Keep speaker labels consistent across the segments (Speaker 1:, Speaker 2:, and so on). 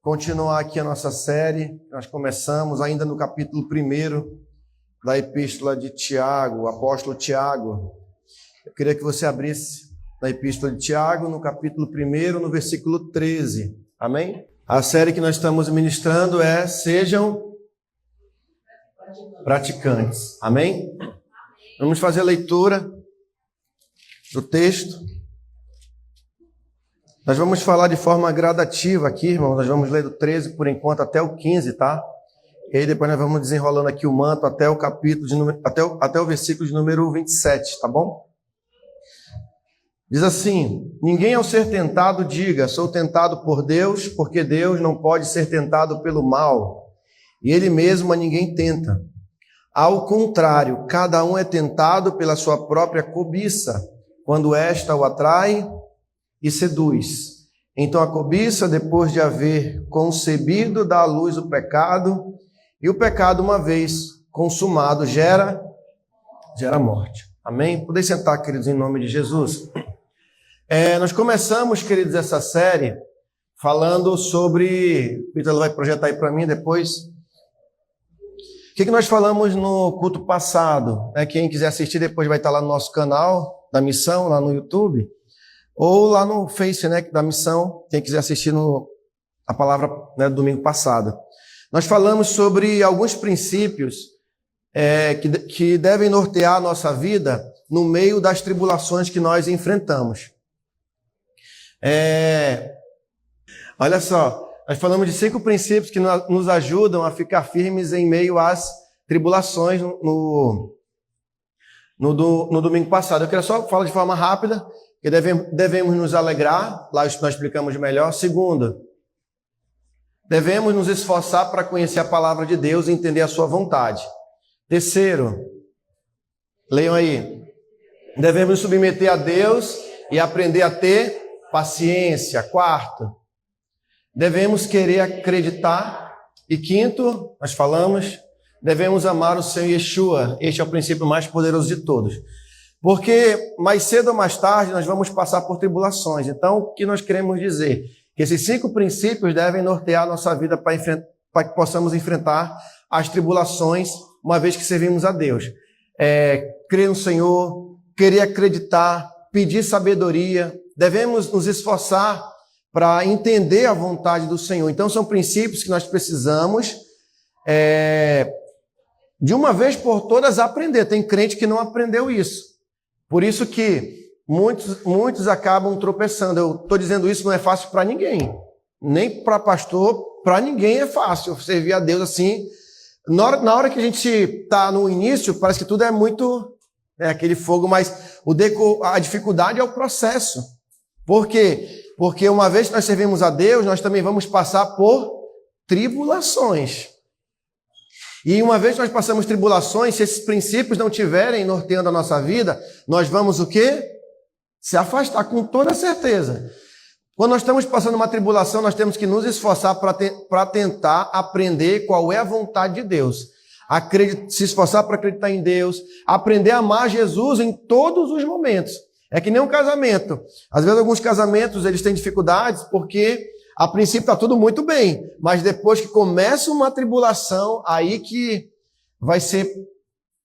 Speaker 1: continuar aqui a nossa série. Nós começamos ainda no capítulo 1 da Epístola de Tiago, o apóstolo Tiago. Eu queria que você abrisse na Epístola de Tiago, no capítulo 1, no versículo 13. Amém? A série que nós estamos ministrando é Sejam Praticantes. Amém? Vamos fazer a leitura do texto. Nós vamos falar de forma gradativa aqui, irmão. Nós vamos ler do 13 por enquanto até o 15, tá? E aí depois nós vamos desenrolando aqui o manto até o capítulo de número, até o versículo de número 27, tá bom? Diz assim: ninguém ao ser tentado diga, sou tentado por Deus, porque Deus não pode ser tentado pelo mal, e Ele mesmo a ninguém tenta. Ao contrário, cada um é tentado pela sua própria cobiça, quando esta o atrai e seduz. Então a cobiça, depois de haver concebido, dá à luz o pecado, e o pecado, uma vez consumado, gera morte. Amém? Podem sentar, queridos, em nome de Jesus. Nós começamos, queridos, essa série falando sobre... O Peter vai projetar aí para mim depois. O que nós falamos no culto passado? Quem quiser assistir depois vai estar lá no nosso canal da Missão, lá no YouTube, ou lá no Face, da Missão, quem quiser assistir a palavra do domingo passado. Nós falamos sobre alguns princípios que devem nortear a nossa vida no meio das tribulações que nós enfrentamos. Olha só, nós falamos de 5 princípios que nos ajudam a ficar firmes em meio às tribulações no domingo passado. Eu quero só falar de forma rápida, que devemos nos alegrar, lá nós explicamos melhor. Segundo, devemos nos esforçar para conhecer a palavra de Deus e entender a sua vontade. Terceiro, leiam aí, devemos nos submeter a Deus e aprender a ter paciência. Quarto, devemos querer acreditar. E quinto, nós falamos, devemos amar o Senhor Yeshua. Este é o princípio mais poderoso de todos. Porque mais cedo ou mais tarde nós vamos passar por tribulações. Então, o que nós queremos dizer? Que esses 5 princípios devem nortear a nossa vida para que possamos enfrentar as tribulações, uma vez que servimos a Deus. Crer no Senhor, querer acreditar, pedir sabedoria. Devemos nos esforçar para entender a vontade do Senhor. Então, são princípios que nós precisamos, de uma vez por todas, aprender. Tem crente que não aprendeu isso. Por isso que muitos acabam tropeçando. Eu estou dizendo isso, não é fácil para ninguém. Nem para pastor, para ninguém é fácil servir a Deus assim. Na hora que a gente está no início, parece que tudo é muito... aquele fogo, mas a dificuldade é o processo. Por quê? Porque uma vez que nós servimos a Deus, nós também vamos passar por tribulações. E uma vez que nós passamos tribulações, se esses princípios não estiverem norteando a nossa vida, nós vamos o quê? Se afastar com toda certeza. Quando nós estamos passando uma tribulação, nós temos que nos esforçar para tentar aprender qual é a vontade de Deus. Se esforçar para acreditar em Deus, aprender a amar Jesus em todos os momentos. É que nem um casamento. Às vezes alguns casamentos eles têm dificuldades porque a princípio está tudo muito bem, mas depois que começa uma tribulação, aí que vai ser,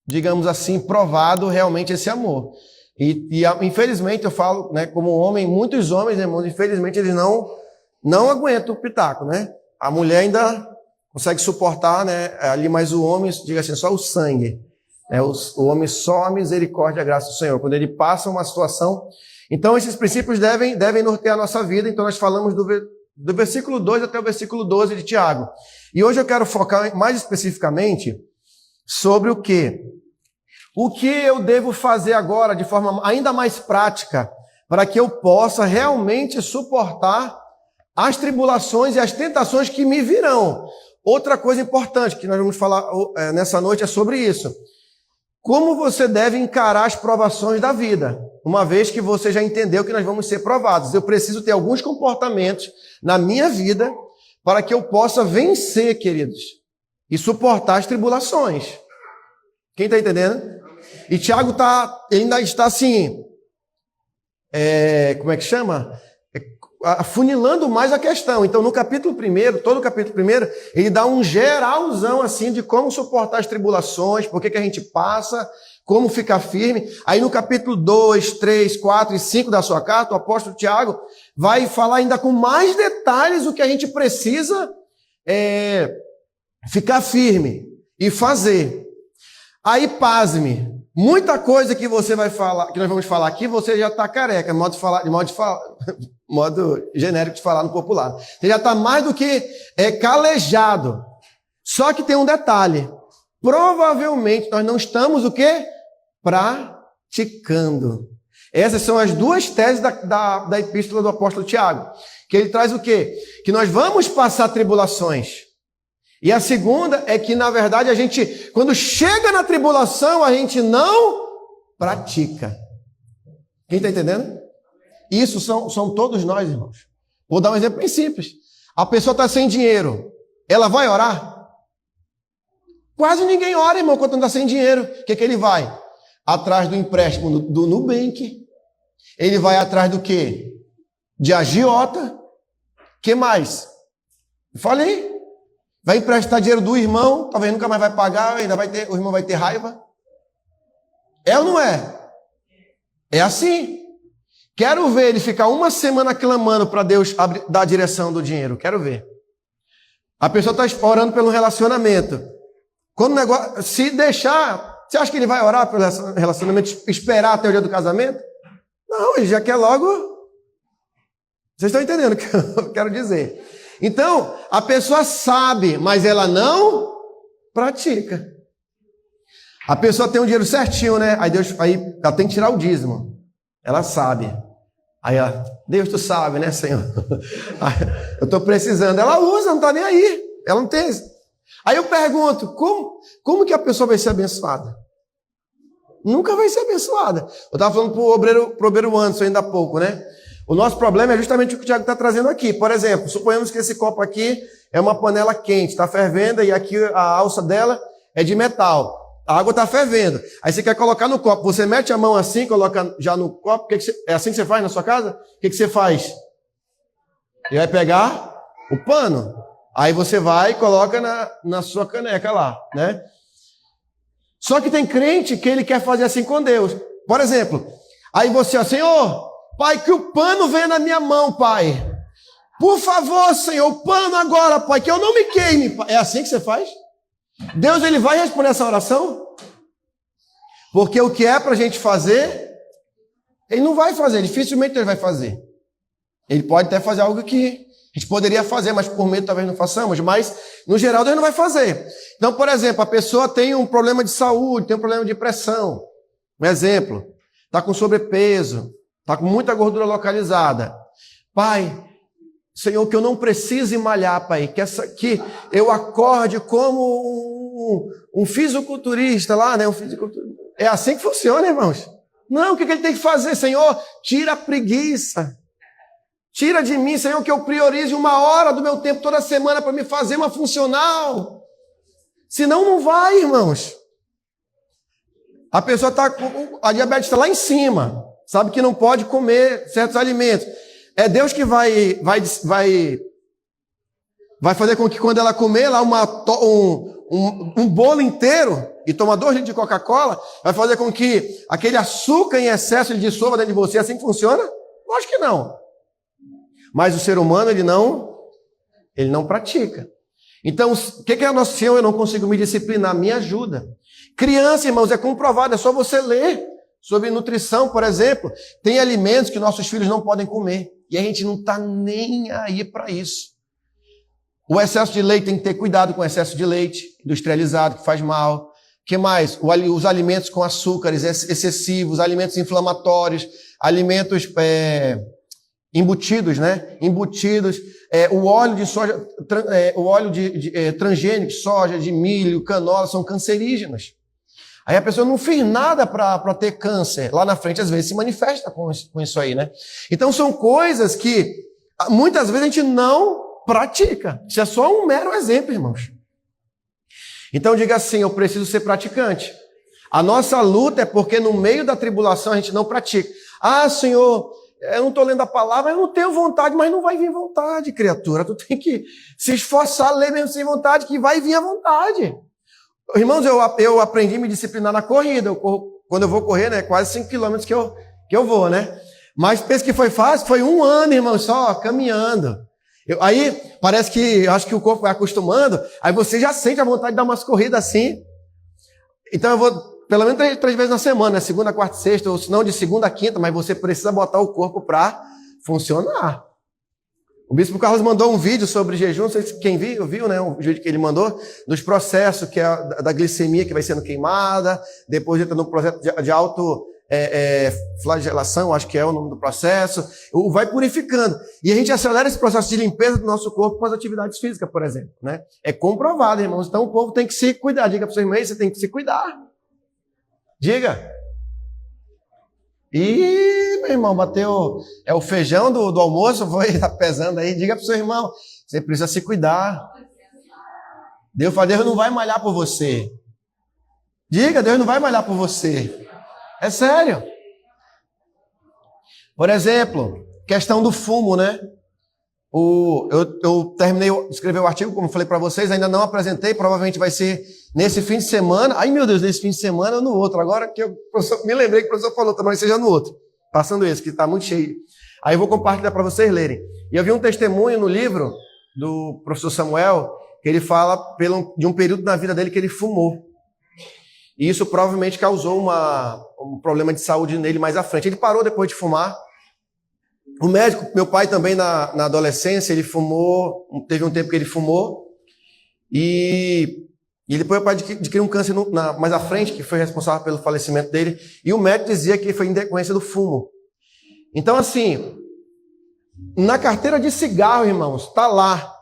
Speaker 1: digamos assim, provado realmente esse amor. E infelizmente eu falo, como homem, muitos homens, irmãos, infelizmente eles não aguentam o pitaco, A mulher ainda consegue suportar, ali, mas o homem, diga assim, só o sangue. O homem só a misericórdia e a graça do Senhor. Quando ele passa uma situação... Então, esses princípios devem nortear a nossa vida. Então, nós falamos do versículo 2 até o versículo 12 de Tiago. E hoje eu quero focar mais especificamente sobre o quê? O que eu devo fazer agora de forma ainda mais prática para que eu possa realmente suportar as tribulações e as tentações que me virão. Outra coisa importante que nós vamos falar nessa noite é sobre isso. Como você deve encarar as provações da vida, uma vez que você já entendeu que nós vamos ser provados. Eu preciso ter alguns comportamentos na minha vida para que eu possa vencer, queridos, e suportar as tribulações. Quem está entendendo? E Tiago ainda está assim, como é que chama? afunilando mais a questão. Então, no capítulo 1, todo o capítulo 1, ele dá um geralzão assim de como suportar as tribulações, por que a gente passa, como ficar firme. Aí no capítulo 2, 3, 4 e 5 da sua carta, o apóstolo Tiago vai falar ainda com mais detalhes o que a gente precisa ficar firme e fazer. Aí, pasme, muita coisa que você vai falar, que nós vamos falar aqui, você já está careca, modo genérico de falar no popular. Você já está mais do que calejado. Só que tem um detalhe. Provavelmente nós não estamos o quê? Praticando. Essas são as duas teses da epístola do apóstolo Tiago. Que ele traz o quê? Que nós vamos passar tribulações. E a segunda é que, na verdade, a gente, quando chega na tribulação, a gente não pratica. Quem está entendendo? Isso são todos nós, irmãos. Vou dar um exemplo bem simples. A pessoa está sem dinheiro. Ela vai orar? Quase ninguém ora, irmão, quando está sem dinheiro. O que ele vai? Atrás do empréstimo do Nubank. Ele vai atrás do quê? De agiota. O que mais? Falei. Vai emprestar dinheiro do irmão, talvez nunca mais vai pagar, o irmão vai ter raiva. É ou não é? É assim. Quero ver ele ficar uma semana clamando para Deus dar a direção do dinheiro. Quero ver. A pessoa está orando pelo relacionamento. Quando o negócio, se deixar, você acha que ele vai orar pelo relacionamento, esperar até o dia do casamento? Não, ele já quer logo. Vocês estão entendendo o que eu quero dizer? Então, a pessoa sabe, mas ela não pratica. A pessoa tem um dinheiro certinho, né? Aí ela tem que tirar o dízimo. Ela sabe. Aí ela, Deus, tu sabe, né, Senhor? Eu estou precisando. Ela usa, não está nem aí. Ela não tem. Aí eu pergunto, como que a pessoa vai ser abençoada? Nunca vai ser abençoada. Eu estava falando para o obreiro Anderson ainda há pouco, né? O nosso problema é justamente o que o Tiago está trazendo aqui. Por exemplo, suponhamos que esse copo aqui é uma panela quente, está fervendo, e aqui a alça dela é de metal. A água está fervendo. Aí você quer colocar no copo. Você mete a mão assim, coloca já no copo. É assim que você faz na sua casa? O que você faz? Você vai pegar o pano. Aí você vai e coloca na sua caneca lá, né? Só que tem crente que ele quer fazer assim com Deus. Por exemplo, aí você, Senhor, Pai, que o pano venha na minha mão, Pai. Por favor, Senhor, o pano agora, Pai, que eu não me queime, Pai. É assim que você faz? Deus, ele vai responder essa oração? Porque o que é para a gente fazer, ele não vai fazer, dificilmente ele vai fazer. Ele pode até fazer algo que a gente poderia fazer, mas por medo talvez não façamos, mas no geral Deus não vai fazer. Então, por exemplo, a pessoa tem um problema de saúde, tem um problema de pressão. Um exemplo, está com sobrepeso, está com muita gordura localizada. Pai, Senhor, que eu não precise malhar, Pai, que eu acorde como um fisiculturista lá, né? É assim que funciona, irmãos? Não, o que ele tem que fazer, Senhor? Tira a preguiça. Tira de mim, Senhor, que eu priorize 1 hora do meu tempo toda semana para me fazer uma funcional. Senão não vai, irmãos. A pessoa está com a diabetes está lá em cima, sabe que não pode comer certos alimentos. É Deus que vai fazer com que quando ela comer lá um bolo inteiro e tomar 2 litros de Coca-Cola, vai fazer com que aquele açúcar em excesso ele dissolva dentro de você. Assim que funciona? Lógico que não. Mas o ser humano, ele não pratica. Então, o que é o nosso Senhor? Eu não consigo me disciplinar, me ajuda. Criança, irmãos, é comprovado, é só você ler sobre nutrição, por exemplo. Tem alimentos que nossos filhos não podem comer. E a gente não está nem aí para isso. O excesso de leite, tem que ter cuidado com o excesso de leite industrializado, que faz mal. O que mais? Os alimentos com açúcares excessivos, alimentos inflamatórios, alimentos embutidos, né? Embutidos, o óleo de soja, o óleo transgênico, soja, de milho, canola, são cancerígenos. Aí a pessoa não fez nada para ter câncer. Lá na frente, às vezes, se manifesta com isso aí, né? Então, são coisas que, muitas vezes, a gente não pratica. Isso é só um mero exemplo, irmãos. Então, diga assim, eu preciso ser praticante. A nossa luta é porque, no meio da tribulação, a gente não pratica. Ah, Senhor, Eu não estou lendo a palavra, eu não tenho vontade, mas não vai vir vontade, criatura. Tu tem que se esforçar, ler mesmo sem vontade, que vai vir a vontade. Irmãos, eu aprendi a me disciplinar na corrida. Quando eu vou correr, né, quase 5 quilômetros que eu vou, né? Mas pensa que foi fácil? Foi 1 ano, irmão, só caminhando. Aí parece que, acho que o corpo vai acostumando, aí você já sente a vontade de dar umas corridas assim. Então eu vou pelo menos 3 vezes na semana, né? Segunda, quarta, sexta, ou se não de segunda a quinta, mas você precisa botar o corpo para funcionar. O Bispo Carlos mandou um vídeo sobre jejum, não sei se quem viu, né? Um vídeo que ele mandou, dos processos, que é da glicemia que vai sendo queimada, depois entra no processo de auto flagelação, acho que é o nome do processo, vai purificando. E a gente acelera esse processo de limpeza do nosso corpo com as atividades físicas, por exemplo, né? É comprovado, irmãos. Então o povo tem que se cuidar. Diga para o seu irmão, você tem que se cuidar. Diga. Ih, meu irmão, bateu. É o feijão do almoço, tá pesando aí. Diga para o seu irmão, você precisa se cuidar. Deus não vai malhar por você. Diga, Deus não vai malhar por você. É sério. Por exemplo, questão do fumo, né? Eu terminei de escrever o artigo, como falei para vocês, ainda não apresentei, provavelmente vai ser nesse fim de semana. Ai, meu Deus, nesse fim de semana ou no outro. Agora que me lembrei que o professor falou, talvez seja no outro. Passando esse, que está muito cheio. Aí eu vou compartilhar para vocês lerem. E eu vi um testemunho no livro do professor Samuel, que ele fala de um período na vida dele que ele fumou. E isso provavelmente causou um problema de saúde nele mais à frente. Ele parou depois de fumar. O médico, meu pai também na adolescência, ele fumou, teve um tempo que ele fumou. E depois o pai adquiriu um câncer mais à frente, que foi responsável pelo falecimento dele. E o médico dizia que foi em decorrência do fumo. Então, assim, na carteira de cigarro, irmãos, está lá.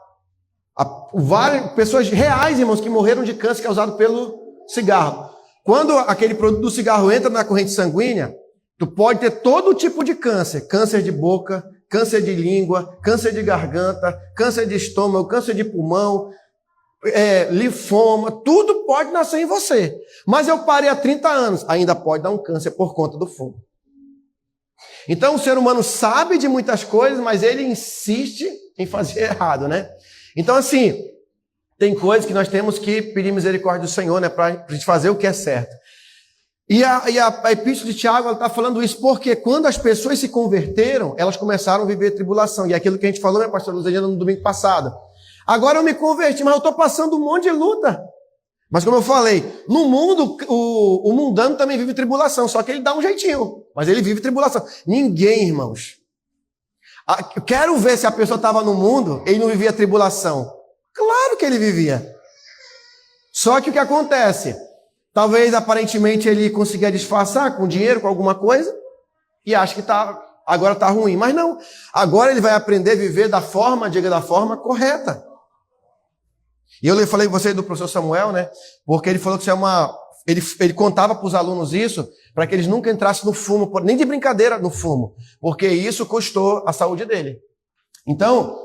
Speaker 1: Várias pessoas reais, irmãos, que morreram de câncer causado pelo cigarro. Quando aquele produto do cigarro entra na corrente sanguínea, tu pode ter todo tipo de câncer. Câncer de boca, câncer de língua, câncer de garganta, câncer de estômago, câncer de pulmão, linfoma, tudo pode nascer em você. Mas eu parei há 30 anos, ainda pode dar um câncer por conta do fumo. Então o ser humano sabe de muitas coisas, mas ele insiste em fazer errado, né? Então assim, tem coisas que nós temos que pedir misericórdia do Senhor, né, para a gente fazer o que é certo. E a epístola de Tiago está falando isso porque quando as pessoas se converteram, elas começaram a viver tribulação. E é aquilo que a gente falou, né, pastor Luzia, no domingo passado. Agora eu me converti, mas eu estou passando um monte de luta. Mas como eu falei, no mundo, o mundano também vive tribulação, só que ele dá um jeitinho, mas ele vive tribulação. Ninguém, irmãos. Eu quero ver se a pessoa estava no mundo, ele não vivia tribulação. Claro que ele vivia. Só que o que acontece? Talvez, aparentemente, ele consiga disfarçar com dinheiro, com alguma coisa, e acha que agora está ruim. Mas não. Agora ele vai aprender a viver da forma correta. E eu falei com você do professor Samuel, né? Porque ele falou que ele contava para os alunos isso, para que eles nunca entrassem no fumo, nem de brincadeira no fumo, porque isso custou a saúde dele. Então,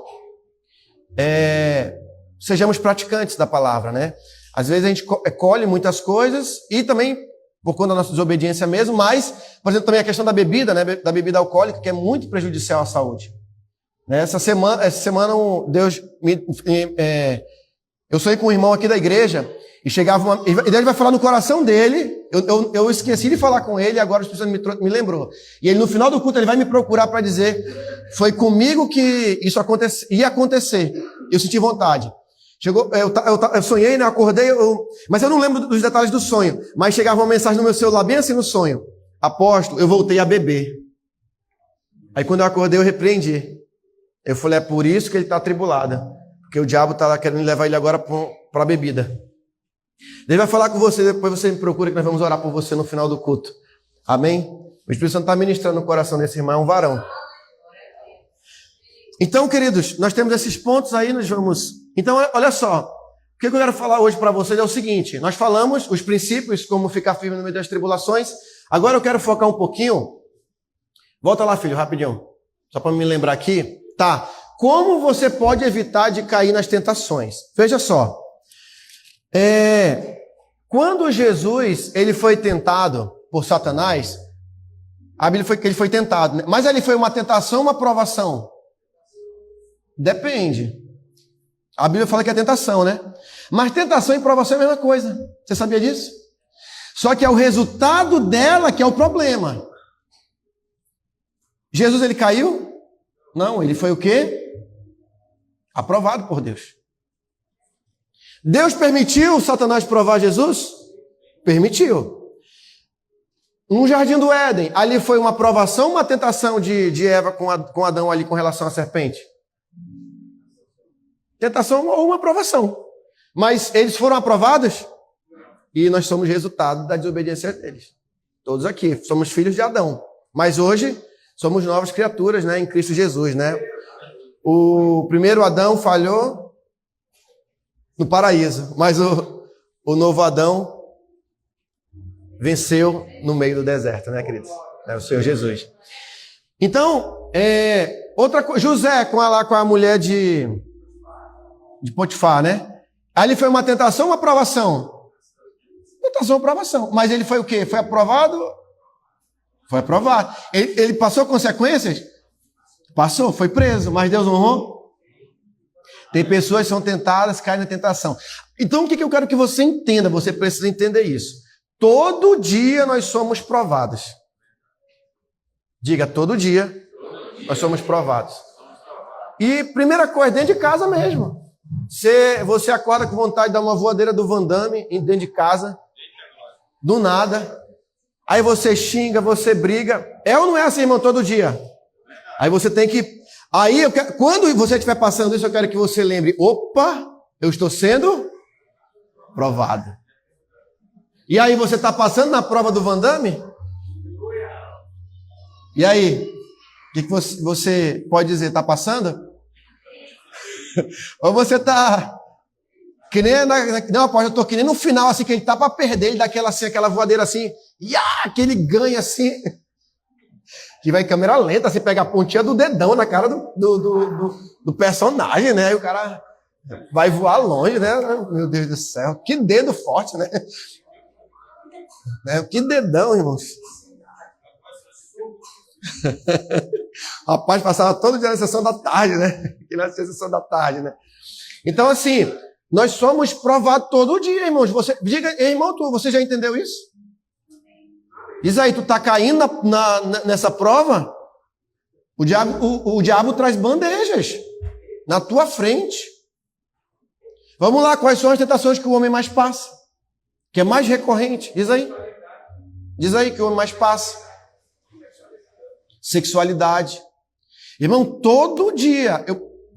Speaker 1: sejamos praticantes da palavra, né? Às vezes a gente colhe muitas coisas e também por conta da nossa desobediência mesmo, mas, por exemplo, também a questão da bebida, né? Da bebida alcoólica, que é muito prejudicial à saúde. Essa semana Deus eu sonhei com um irmão aqui da igreja e chegava e ele vai falar no coração dele. Eu esqueci de falar com ele, agora o Espírito Santo me lembrou. E ele no final do culto ele vai me procurar para dizer: foi comigo que isso ia acontecer. Eu senti vontade. Chegou, eu sonhei, né? Acordei, mas eu não lembro dos detalhes do sonho. Mas chegava uma mensagem no meu celular bem assim no sonho: apóstolo, eu voltei a beber. Aí quando eu acordei eu repreendi. Eu falei: é por isso que ele está atribulado. Porque o diabo está lá querendo levar ele agora para a bebida. Ele vai falar com você, depois você me procura que nós vamos orar por você no final do culto. Amém? O Espírito Santo está ministrando no coração desse irmão, é um varão. Então, queridos, nós temos esses pontos aí, nós vamos... Então, olha só, o que eu quero falar hoje para vocês é o seguinte: nós falamos os princípios, como ficar firme no meio das tribulações. Agora eu quero focar um pouquinho. Volta lá, filho, rapidinho. Só para me lembrar aqui. Tá. Como você pode evitar de cair nas tentações? Veja só. Quando Jesus ele foi tentado por Satanás, A Bíblia foi que ele foi tentado, né? Mas ele foi uma tentação ou uma provação? Depende. A Bíblia fala que é tentação, né? Mas tentação e provação é a mesma coisa. Você sabia disso? Só que é o resultado dela que é o problema. Jesus, ele caiu? Não, ele foi o quê? Aprovado por Deus. Deus permitiu Satanás provar Jesus? Permitiu. No jardim do Éden, ali foi uma provação, uma tentação de Eva com Adão ali com relação à serpente? Tentação ou uma aprovação. Mas eles foram aprovados? E nós somos resultado da desobediência deles. Todos aqui, somos filhos de Adão. Mas hoje, somos novas criaturas, né, em Cristo Jesus, né? O primeiro Adão falhou no paraíso, mas o novo Adão venceu no meio do deserto, né, queridos? É o Senhor Jesus. Então, outra coisa, José com a mulher de Potifar, né? Ali foi uma tentação ou uma aprovação? Tentação ou aprovação. Mas ele foi o quê? Foi aprovado? Foi aprovado. Ele passou consequências? Passou, foi preso, mas Deus honrou? Tem pessoas que são tentadas, caem na tentação. Então, o que eu quero que você entenda? Você precisa entender isso. Todo dia nós somos provados. Diga, todo dia nós somos provados. E primeira coisa, dentro de casa mesmo. Você acorda com vontade de dar uma voadeira do Van Damme dentro de casa, do nada. Aí você xinga, você briga. É ou não é assim, irmão, todo dia? Aí você tem que... quando você estiver passando isso, eu quero que você lembre, opa, eu estou sendo provado. E aí você está passando na prova do Van Damme? E aí? O que você pode dizer? Está passando? Ou você está... Que nem não, eu estou que nem no final, assim, que ele está para perder, ele dá aquela voadeira assim, que ele ganha assim... Que vai em câmera lenta, você pega a pontinha do dedão na cara do personagem, né? Aí o cara vai voar longe, né? Meu Deus do céu, que dedo forte, né? Que dedão, irmãos. Rapaz, passava todo dia na sessão da tarde, né? Aqui na sessão da tarde, né? Então, assim, nós somos provados todo dia, irmãos. Diga, irmão, você já entendeu isso? Diz aí, tu está caindo nessa prova? O diabo traz bandejas na tua frente. Vamos lá, quais são as tentações que o homem mais passa? Que é mais recorrente? Diz aí. Diz aí que o homem mais passa. Sexualidade. Irmão, todo dia.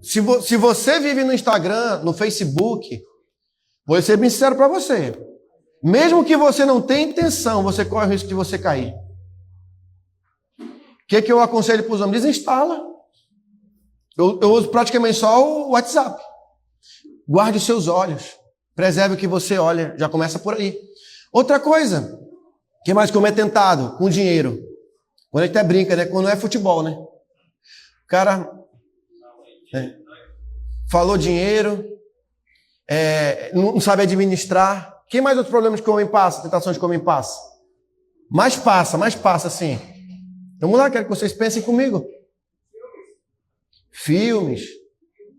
Speaker 1: Se você vive no Instagram, no Facebook, vou ser bem sincero para você. Mesmo que você não tenha intenção, você corre o risco de você cair. O que eu aconselho para os homens? Desinstala. Eu uso praticamente só o WhatsApp. Guarde os seus olhos. Preserve o que você olha. Já começa por aí. Outra coisa. O que mais que é tentado? Com dinheiro. Quando a gente até brinca, né? Quando não é futebol, né? O cara falou dinheiro, não sabe administrar. Que mais outros problemas que o homem passa? Tentações que o homem passa? Mais passa, sim. Vamos lá, quero que vocês pensem comigo. Filmes.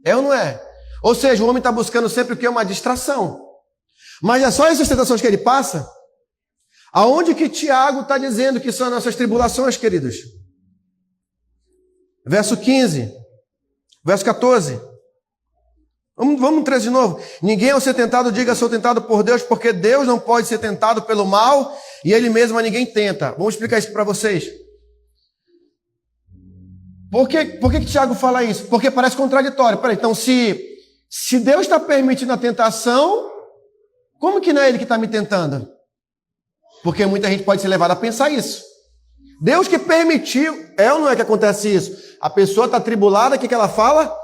Speaker 1: É ou não é? Ou seja, o homem está buscando sempre o que? Uma distração. Mas é só essas tentações que ele passa? Aonde que Tiago está dizendo que são as nossas tribulações, queridos? Verso 15. Verso 14. Vamos trazer de novo. Ninguém ao ser tentado diga sou tentado por Deus, porque Deus não pode ser tentado pelo mal e Ele mesmo a ninguém tenta. Vamos explicar isso para vocês. Por que Tiago fala isso? Porque parece contraditório. Peraí, então se Deus está permitindo a tentação, como que não é Ele que está me tentando? Porque muita gente pode ser levada a pensar isso. Deus que permitiu, ou não é que acontece isso? A pessoa está atribulada, o que ela fala?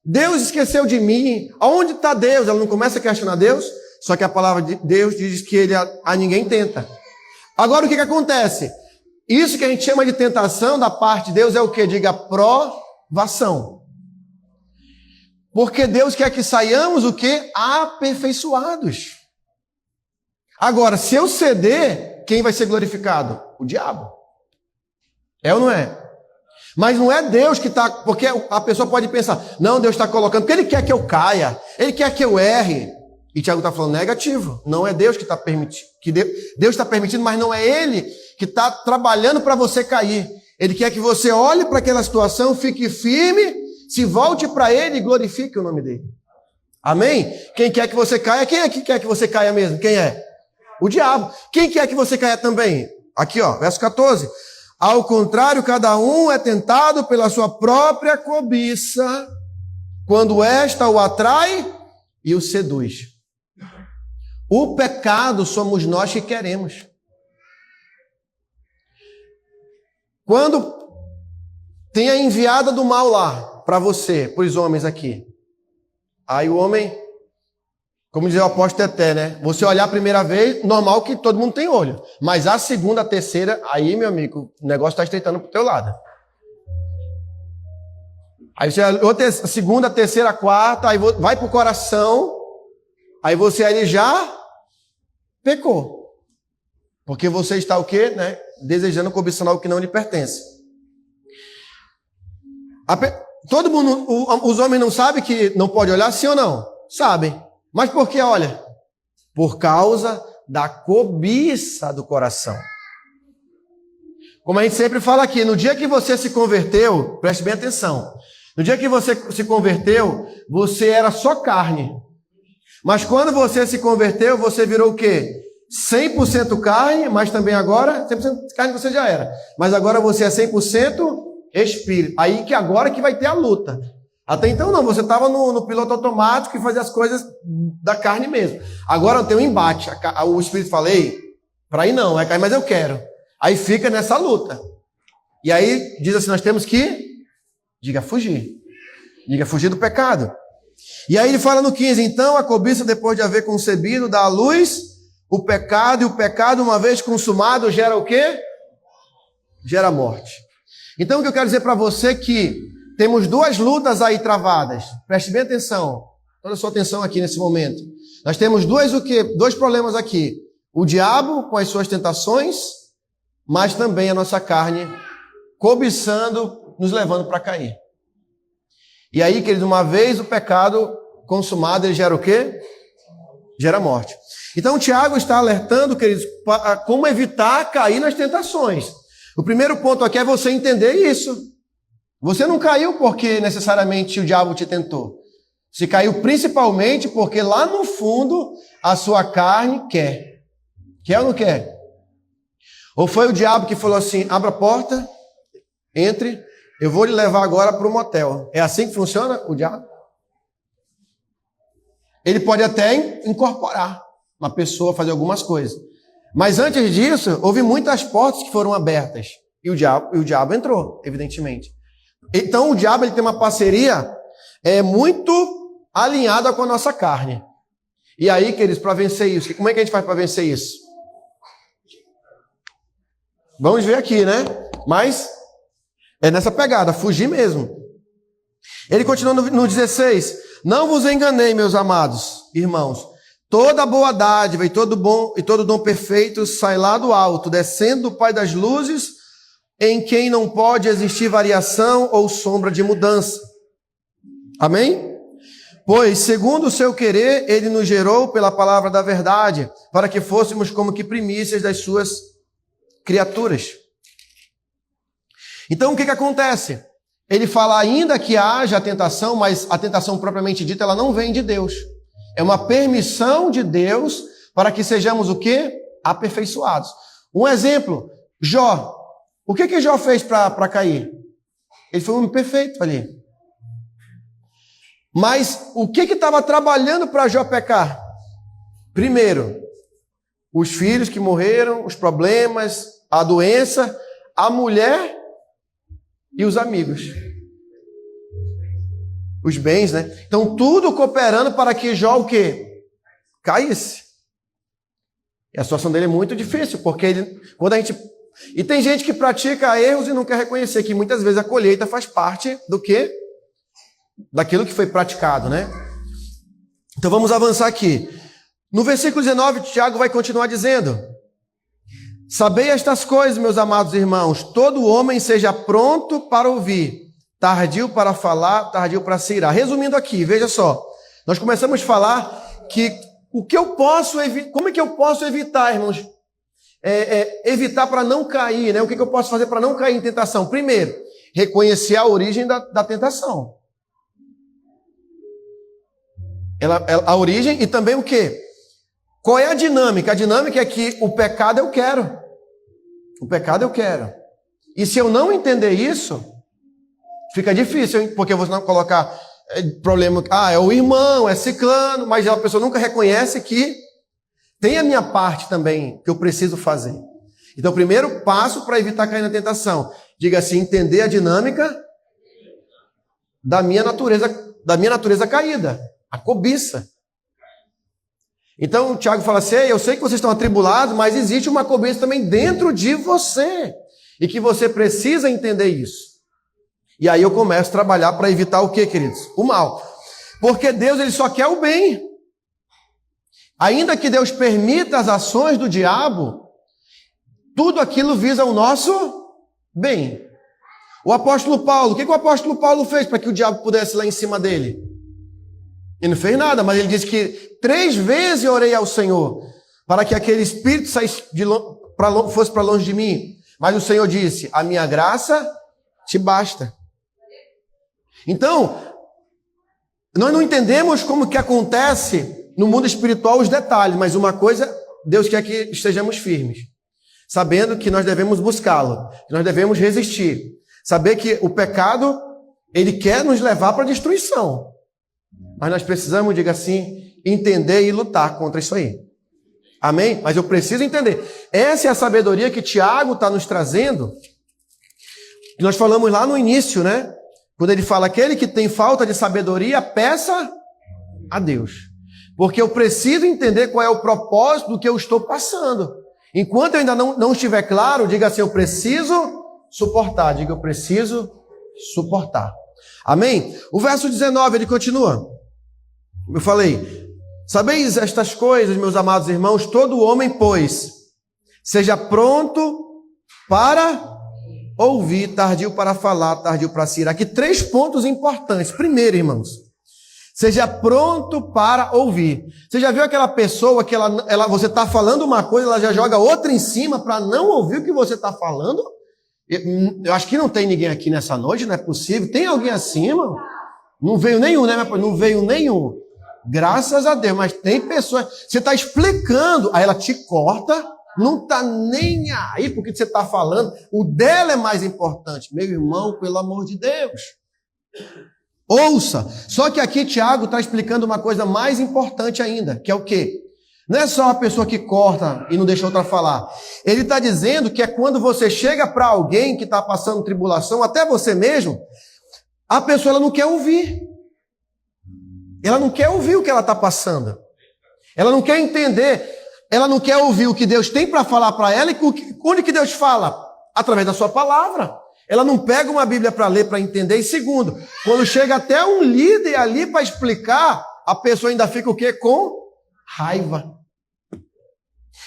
Speaker 1: Deus esqueceu de mim. Aonde está Deus? Ela não começa a questionar Deus, só que a palavra de Deus diz que Ele a ninguém tenta. Agora o que acontece? Isso que a gente chama de tentação da parte de Deus é o que? Diga provação. Porque Deus quer que saiamos o que? Aperfeiçoados. Agora, se eu ceder, quem vai ser glorificado? O diabo. É ou não é? Mas não é Deus que está... Porque a pessoa pode pensar, não, Deus está colocando, porque Ele quer que eu caia, Ele quer que eu erre. E Tiago está falando negativo. Não é Deus que está permitindo. Deus está permitindo, mas não é Ele que está trabalhando para você cair. Ele quer que você olhe para aquela situação, fique firme, se volte para Ele e glorifique o nome dEle. Amém? Quem quer que você caia? Quem é que quer que você caia mesmo? Quem é? O diabo. Quem quer que você caia também? Aqui, ó, verso 14. Ao contrário, cada um é tentado pela sua própria cobiça, quando esta o atrai e o seduz. O pecado somos nós que queremos. Quando tem a enviada do mal lá, para você, para os homens aqui, aí o homem, como diz o apóstolo Teté, né? Você olhar a primeira vez, normal que todo mundo tem olho. Mas a segunda, a terceira, aí, meu amigo, o negócio está estreitando para o teu lado. Aí você outra, segunda, terceira, quarta, aí vai para o coração, aí você ali já pecou. Porque você está o quê? Né? Desejando cobiçar algo que não lhe pertence. Todo mundo, os homens não sabem que não pode olhar, sim ou não? Sabem. Mas por que olha? Por causa da cobiça do coração. Como a gente sempre fala aqui, no dia que você se converteu, preste bem atenção, no dia que você se converteu, você era só carne. Mas quando você se converteu, você virou o quê? 100% carne, mas também agora, 100% carne você já era. Mas agora você é 100% espírito. Aí que agora que vai ter a luta. Até então não, você estava no piloto automático e fazia as coisas da carne mesmo. Agora tem um embate. O espírito fala, ei, para aí não, mas eu quero. Aí fica nessa luta. E aí diz assim, nós temos que, diga fugir do pecado. E aí ele fala no 15, então a cobiça depois de haver concebido dá à luz o pecado, e o pecado uma vez consumado gera o quê? Gera morte. Então o que eu quero dizer para você é que temos duas lutas aí travadas. Preste bem atenção. Toda a sua atenção aqui nesse momento. Nós temos dois problemas aqui. O diabo com as suas tentações, mas também a nossa carne cobiçando, nos levando para cair. E aí, querido, uma vez o pecado consumado, ele gera o quê? Gera morte. Então, o Tiago está alertando, queridos, para como evitar cair nas tentações. O primeiro ponto aqui é você entender isso. Você não caiu porque necessariamente o diabo te tentou. Você caiu principalmente porque lá no fundo a sua carne quer. Quer ou não quer? Ou foi o diabo que falou assim, abra a porta, entre, eu vou lhe levar agora para o motel. É assim que funciona o diabo? Ele pode até incorporar uma pessoa, fazer algumas coisas. Mas antes disso, houve muitas portas que foram abertas. E o diabo entrou, evidentemente. Então o diabo ele tem uma parceria muito alinhada com a nossa carne. E aí, queridos, para vencer isso, como é que a gente faz para vencer isso? Vamos ver aqui, né? Mas é nessa pegada, fugir mesmo. Ele continua no 16. Não vos enganei, meus amados irmãos. Toda boa dádiva e todo dom perfeito sai lá do alto, descendo do Pai das luzes, em quem não pode existir variação ou sombra de mudança. Amém? Pois, segundo o seu querer, ele nos gerou pela palavra da verdade, para que fôssemos como que primícias das suas criaturas. Então, o que acontece? Ele fala ainda que haja a tentação, mas a tentação propriamente dita, ela não vem de Deus. É uma permissão de Deus para que sejamos o quê? Aperfeiçoados. Um exemplo, Jó. O que Jó fez para cair? Ele foi um homem perfeito ali. Mas o que estava trabalhando para Jó pecar? Primeiro, os filhos que morreram, os problemas, a doença, a mulher e os amigos. Os bens, né? Então, tudo cooperando para que Jó o quê? Caísse. E a situação dele é muito difícil, porque quando a gente... E tem gente que pratica erros e não quer reconhecer que muitas vezes a colheita faz parte do quê? Daquilo que foi praticado, né? Então, vamos avançar aqui. No versículo 19, Tiago vai continuar dizendo: Sabei estas coisas, meus amados irmãos, todo homem seja pronto para ouvir, tardio para falar, tardio para se irar. Resumindo aqui, veja só, nós começamos a falar que como é que eu posso evitar, irmãos? Evitar para não cair, né? O que eu posso fazer para não cair em tentação? Primeiro, reconhecer a origem da tentação. A origem e também o quê? Qual é a dinâmica? A dinâmica é que o pecado eu quero. O pecado eu quero. E se eu não entender isso, fica difícil, hein? Porque eu vou colocar problema, é o irmão, é ciclano, mas a pessoa nunca reconhece que tem a minha parte também que eu preciso fazer. Então, o primeiro passo para evitar cair na tentação, diga assim, entender a dinâmica da minha natureza caída, a cobiça. Então, o Tiago fala assim, eu sei que vocês estão atribulados, mas existe uma cobiça também dentro de você, e que você precisa entender isso. E aí eu começo a trabalhar para evitar o quê, queridos? O mal. Porque Deus, ele só quer o bem. Ainda que Deus permita as ações do diabo, tudo aquilo visa o nosso bem. O apóstolo Paulo, o que o apóstolo Paulo fez para que o diabo pudesse ir lá em cima dele? Ele não fez nada, mas ele disse que 3 vezes eu orei ao Senhor para que aquele espírito fosse para longe de mim. Mas o Senhor disse, a minha graça te basta. Então, nós não entendemos como que acontece no mundo espiritual os detalhes, mas uma coisa, Deus quer que estejamos firmes, sabendo que nós devemos buscá-lo, que nós devemos resistir, saber que o pecado, ele quer nos levar para a destruição, mas nós precisamos, diga assim, entender e lutar contra isso aí. Amém? Mas eu preciso entender. Essa é a sabedoria que Tiago está nos trazendo, que nós falamos lá no início, né? Quando ele fala, aquele que tem falta de sabedoria, peça a Deus. Porque eu preciso entender qual é o propósito do que eu estou passando. Enquanto eu ainda não estiver claro, diga assim, eu preciso suportar. Diga, eu preciso suportar. Amém? O verso 19, ele continua. Eu falei, sabeis estas coisas, meus amados irmãos, todo homem, pois, seja pronto para ouvir, tardio para falar, tardio para se irar. Aqui 3 pontos importantes. Primeiro, irmãos, seja pronto para ouvir. Você já viu aquela pessoa que você está falando uma coisa, ela já joga outra em cima para não ouvir o que você está falando? Eu acho que não tem ninguém aqui nessa noite, não é possível. Tem alguém assim, irmão? Não veio nenhum, né? Não veio nenhum. Graças a Deus, mas tem pessoas, você está explicando, aí ela te corta, não está nem aí porque você está falando, o dela é mais importante. Meu irmão, pelo amor de Deus, ouça. Só que aqui Tiago está explicando uma coisa mais importante ainda, que é o quê? Não é só a pessoa que corta e não deixa outra falar. Ele está dizendo que é quando você chega para alguém que está passando tribulação, até você mesmo, a pessoa ela não quer ouvir. Ela não quer ouvir o que ela está passando. Ela não quer entender. Ela não quer ouvir o que Deus tem para falar para ela. E onde que Deus fala? Através da sua palavra. Ela não pega uma Bíblia para ler, para entender. E segundo, quando chega até um líder ali para explicar, a pessoa ainda fica o quê? Com raiva.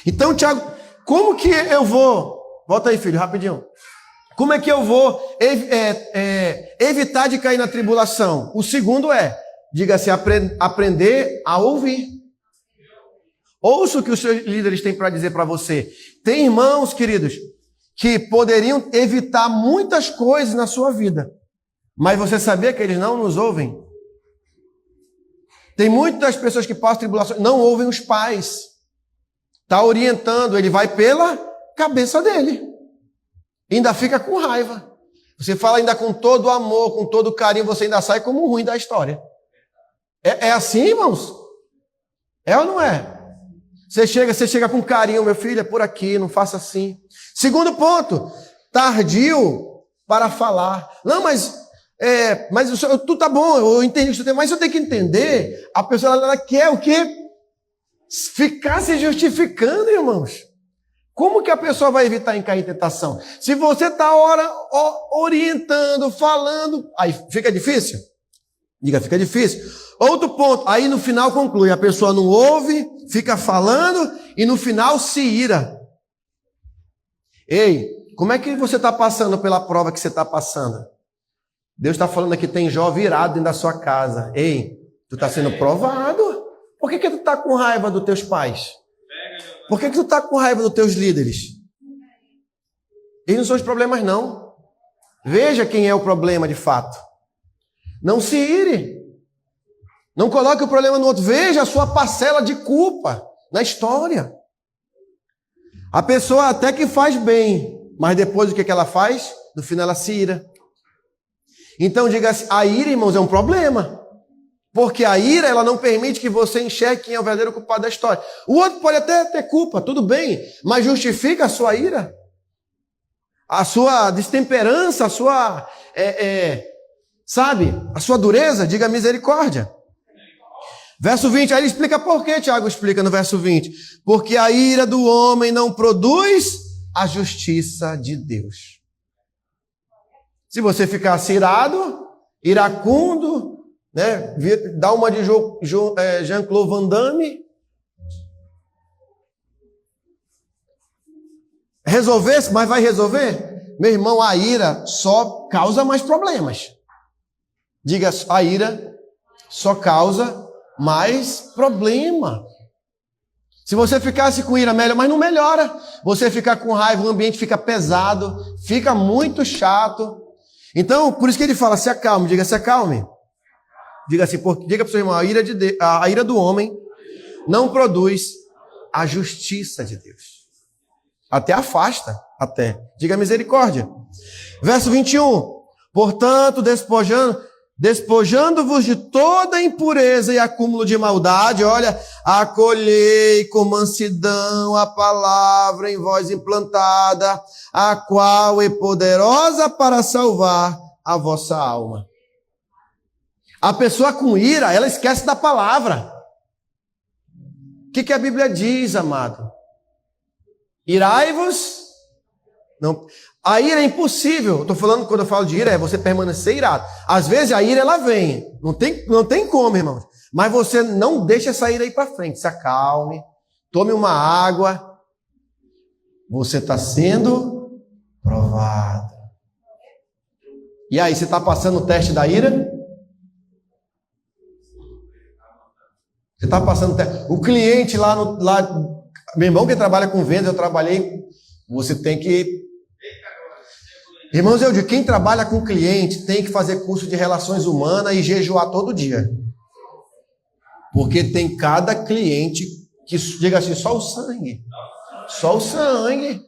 Speaker 1: Então, Tiago, como que eu vou... Volta aí, filho, rapidinho. Como é que eu vou evitar de cair na tribulação? O segundo diga-se, aprender a ouvir. Ouça o que os seus líderes têm para dizer para você. Tem irmãos, queridos, que poderiam evitar muitas coisas na sua vida. Mas você sabia que eles não nos ouvem? Tem muitas pessoas que passam tribulação, não ouvem os pais. Está orientando, ele vai pela cabeça dele. Ainda fica com raiva. Você fala ainda com todo amor, com todo carinho, você ainda sai como ruim da história. É assim, irmãos? É ou não é? Você chega com carinho, meu filho, é por aqui, não faça assim. Segundo ponto, tardio para falar. Não, mas tu tá bom, eu entendi o que você tem, mas eu tenho que entender, a pessoa ela quer o quê? Ficar se justificando, irmãos. Como que a pessoa vai evitar em cair em tentação? Se você está orientando, falando, aí fica difícil? Diga, fica difícil. Outro ponto, aí no final conclui, a pessoa não ouve, fica falando e no final se ira. Ei, como é que você está passando pela prova que você está passando? Deus está falando aqui, tem Jó virado dentro da sua casa. Ei, tu está sendo provado. Por que tu está com raiva dos teus pais? Por que tu está com raiva dos teus líderes? Eles não são os problemas, não. Veja quem é o problema de fato. Não se ire. Não coloque o problema no outro. Veja a sua parcela de culpa na história. A pessoa até que faz bem, mas depois o que ela faz? No final ela se ira. Então diga assim, a ira, irmãos, é um problema. Porque a ira, ela não permite que você enxergue quem é o verdadeiro culpado da história. O outro pode até ter culpa, tudo bem, mas justifica a sua ira? A sua destemperança, a sua, sabe, a sua dureza? Diga misericórdia. Verso 20, aí ele explica por quê, Tiago explica no verso 20. Porque a ira do homem não produz a justiça de Deus. Se você ficar irado, iracundo, né, dá uma de Jean-Claude Van Damme, resolver, mas vai resolver? Meu irmão, a ira só causa mais problemas. Diga, a ira só causa mais problema. Se você ficasse com ira, melhor, mas não melhora. Você ficar com raiva, o ambiente fica pesado, fica muito chato. Então, por isso que ele fala, se acalme, diga, se acalme. Diga assim, diga para o seu irmão, a ira do homem não produz a justiça de Deus. Até afasta, até. Diga misericórdia. Verso 21. Portanto, despojando-vos de toda impureza e acúmulo de maldade, olha, acolhei com mansidão a palavra em vós implantada, a qual é poderosa para salvar a vossa alma. A pessoa com ira, ela esquece da palavra. O que a Bíblia diz, amado? Irai-vos. Não. A ira é impossível. Estou falando, quando eu falo de ira, é você permanecer irado. Às vezes a ira, ela vem. Não tem como, irmãos. Mas você não deixa essa ira ir para frente. Se acalme. Tome uma água. Você está sendo provado. E aí, você está passando o teste da ira? Você está passando o teste. O cliente lá, meu irmão que trabalha com vendas, eu trabalhei. Você tem que... Irmãos, eu digo, quem trabalha com cliente tem que fazer curso de relações humanas e jejuar todo dia. Porque tem cada cliente que, diga assim, só o sangue. Só o sangue.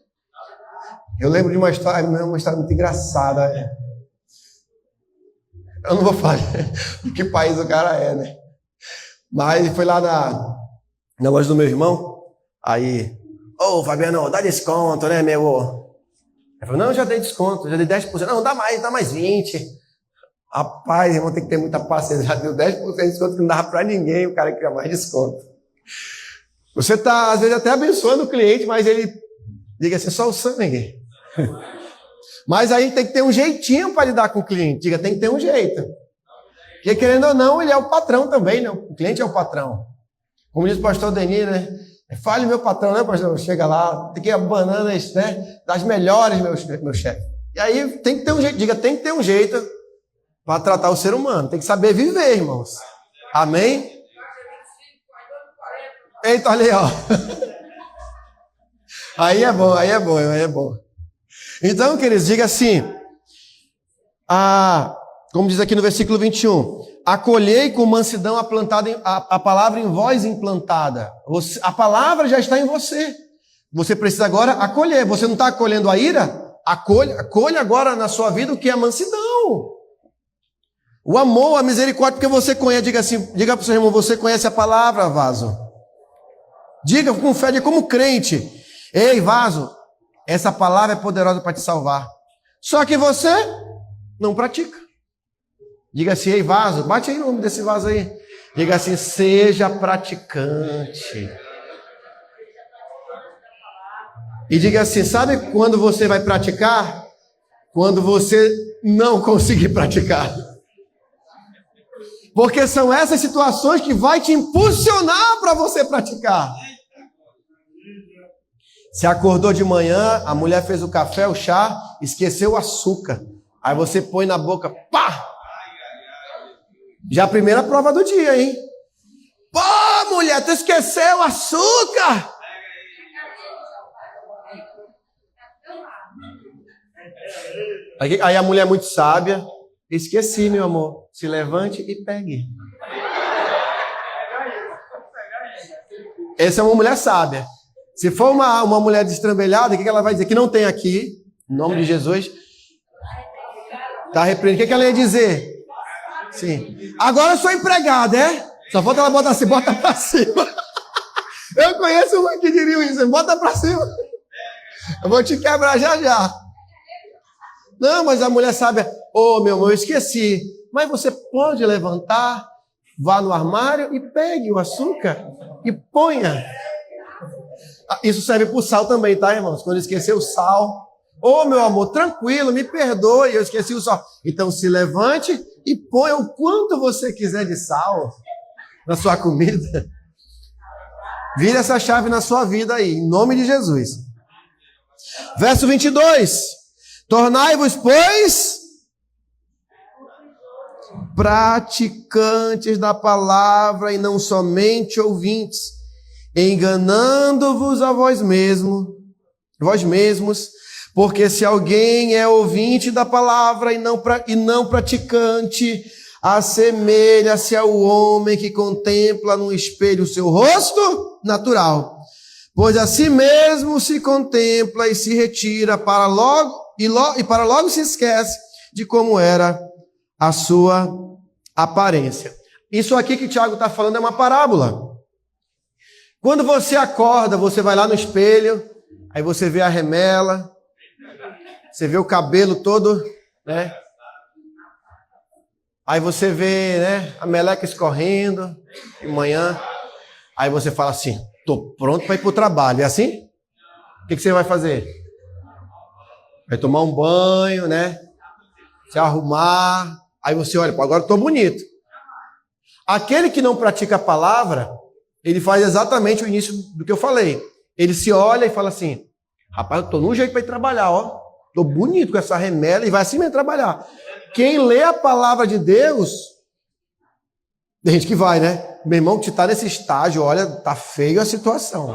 Speaker 1: Eu lembro de uma história muito engraçada. Eu não vou falar de que país o cara é, né? Mas foi lá na loja do meu irmão. Aí, Fabiano, dá desconto, né, meu? Ele falou, não, já dei desconto, já dei 10%. Não, dá mais 20%. Rapaz, irmão, tem que ter muita paciência. Já deu 10% de desconto que não dava para ninguém, o cara queria mais desconto. Você está, às vezes, até abençoando o cliente, mas ele, diga assim, só o sangue. Mas aí tem que ter um jeitinho para lidar com o cliente. Diga, tem que ter um jeito. Porque, querendo ou não, ele é o patrão também, né? O cliente é o patrão. Como diz o pastor Denis, né? Fale meu patrão, né, pastor? Chega lá, tem que ir bananas, né? Das melhores, meu chefe. E aí tem que ter um jeito, diga, tem que ter um jeito para tratar o ser humano. Tem que saber viver, irmãos. Amém? Eita, olha aí, ó. Aí é bom. Então, queridos, diga assim, como diz aqui no versículo 21, acolhei com mansidão a palavra em vós implantada. A palavra já está em você. Você precisa agora acolher. Você não está acolhendo a ira? Acolha agora na sua vida o que é a mansidão. O amor, a misericórdia, porque você conhece, diga para o seu irmão, você conhece a palavra, vaso. Diga com fé, como crente. Ei, vaso, essa palavra é poderosa para te salvar. Só que você não pratica. Diga assim, ei, vaso, bate aí o nome desse vaso aí. Diga assim, seja praticante. E diga assim, sabe quando você vai praticar? Quando você não conseguir praticar. Porque são essas situações que vai te impulsionar para você praticar. Você acordou de manhã, a mulher fez o café, o chá, esqueceu o açúcar. Aí você põe na boca, pá! Já a primeira prova do dia, hein? Pô, mulher, tu esqueceu o açúcar! Aí a mulher muito sábia, esqueci, meu amor. Se levante e pegue. Essa é uma mulher sábia. Se for uma mulher destrambelhada, o que ela vai dizer? Que não tem aqui, em nome de Jesus. Tá repreendendo. O que ela ia dizer? Sim. Agora eu sou empregada, é? Só falta ela botar assim, bota pra cima. Eu conheço uma que diria isso, bota pra cima. Eu vou te quebrar já já. Não, mas a mulher sabe, meu amor, eu esqueci. Mas você pode levantar, vá no armário e pegue o açúcar e ponha. Isso serve para o sal também, tá, irmãos? Quando esquecer o sal. Meu amor, tranquilo, me perdoe, eu esqueci o sal. Então se levante e ponha o quanto você quiser de sal na sua comida. Vira essa chave na sua vida aí, em nome de Jesus. Verso 22. Tornai-vos, pois, praticantes da palavra e não somente ouvintes, enganando-vos a vós mesmos, porque se alguém é ouvinte da palavra e não praticante, assemelha-se ao homem que contempla no espelho o seu rosto natural, pois a si mesmo se contempla e se retira para logo se esquece de como era a sua aparência. Isso aqui que Tiago está falando é uma parábola. Quando você acorda, você vai lá no espelho, aí você vê a remela, você vê o cabelo todo, né? Aí você vê, né, a meleca escorrendo de manhã. Aí você fala assim, tô pronto para ir para o trabalho. É assim? O que você vai fazer? Vai tomar um banho, né? Se arrumar. Aí você olha, agora estou bonito. Aquele que não pratica a palavra, ele faz exatamente o início do que eu falei. Ele se olha e fala assim, rapaz, eu estou no jeito para ir trabalhar, ó. Estou bonito com essa remela e vai assim mesmo trabalhar. Quem lê a palavra de Deus, tem gente que vai, né? Meu irmão, que está nesse estágio, olha, tá feio a situação.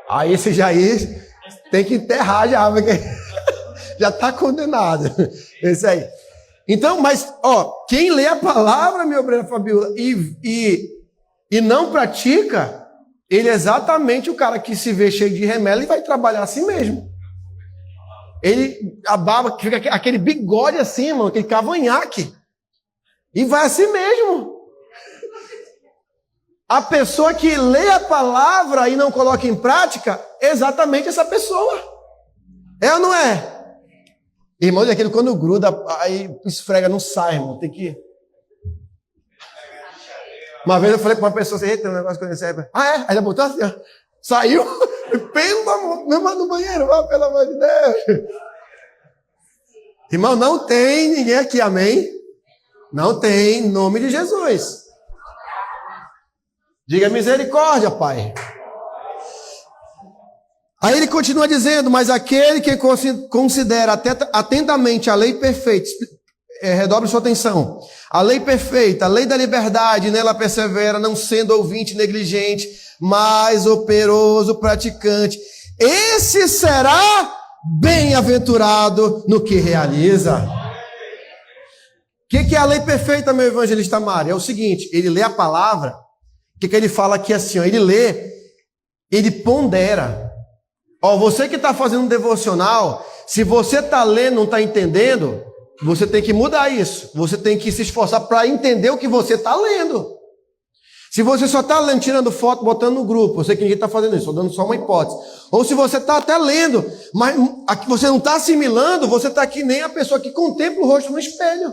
Speaker 1: Aí esse Jair tem que enterrar já, porque já está condenado. Esse aí. Então, mas, quem lê a palavra, minha obreira Fabiola, e não pratica, ele é exatamente o cara que se vê cheio de remela e vai trabalhar assim mesmo. A barba, fica aquele bigode assim, mano, aquele cavanhaque. E vai assim mesmo. A pessoa que lê a palavra e não coloca em prática, é exatamente essa pessoa. É ou não é? Irmão, aquele quando gruda, aí esfrega, não sai, irmão. Tem que... Uma vez eu falei para uma pessoa assim, eita, um negócio que eu recebo. Aí ela botou assim, ó. Saiu, pelo amor, meu irmão no banheiro, pelo amor de Deus. Irmão, não tem ninguém aqui, amém? Não tem, em nome de Jesus. Diga misericórdia, Pai. Aí ele continua dizendo, mas aquele que considera atentamente a lei perfeita, redobre sua atenção, a lei perfeita, a lei da liberdade, nela persevera, não sendo ouvinte negligente, mas operoso praticante, esse será bem-aventurado no que realiza. O que é a lei perfeita, meu evangelista Mário? É o seguinte, ele lê a palavra, o que ele fala aqui assim, ele lê, ele pondera. Você que está fazendo um devocional, se você está lendo, não está entendendo, você tem que mudar isso. Você tem que se esforçar para entender o que você está lendo. Se você só está lendo, tirando foto, botando no grupo, eu sei que ninguém está fazendo isso, estou dando só uma hipótese. Ou se você está até lendo, mas aqui você não está assimilando, você está que nem a pessoa que contempla o rosto no espelho.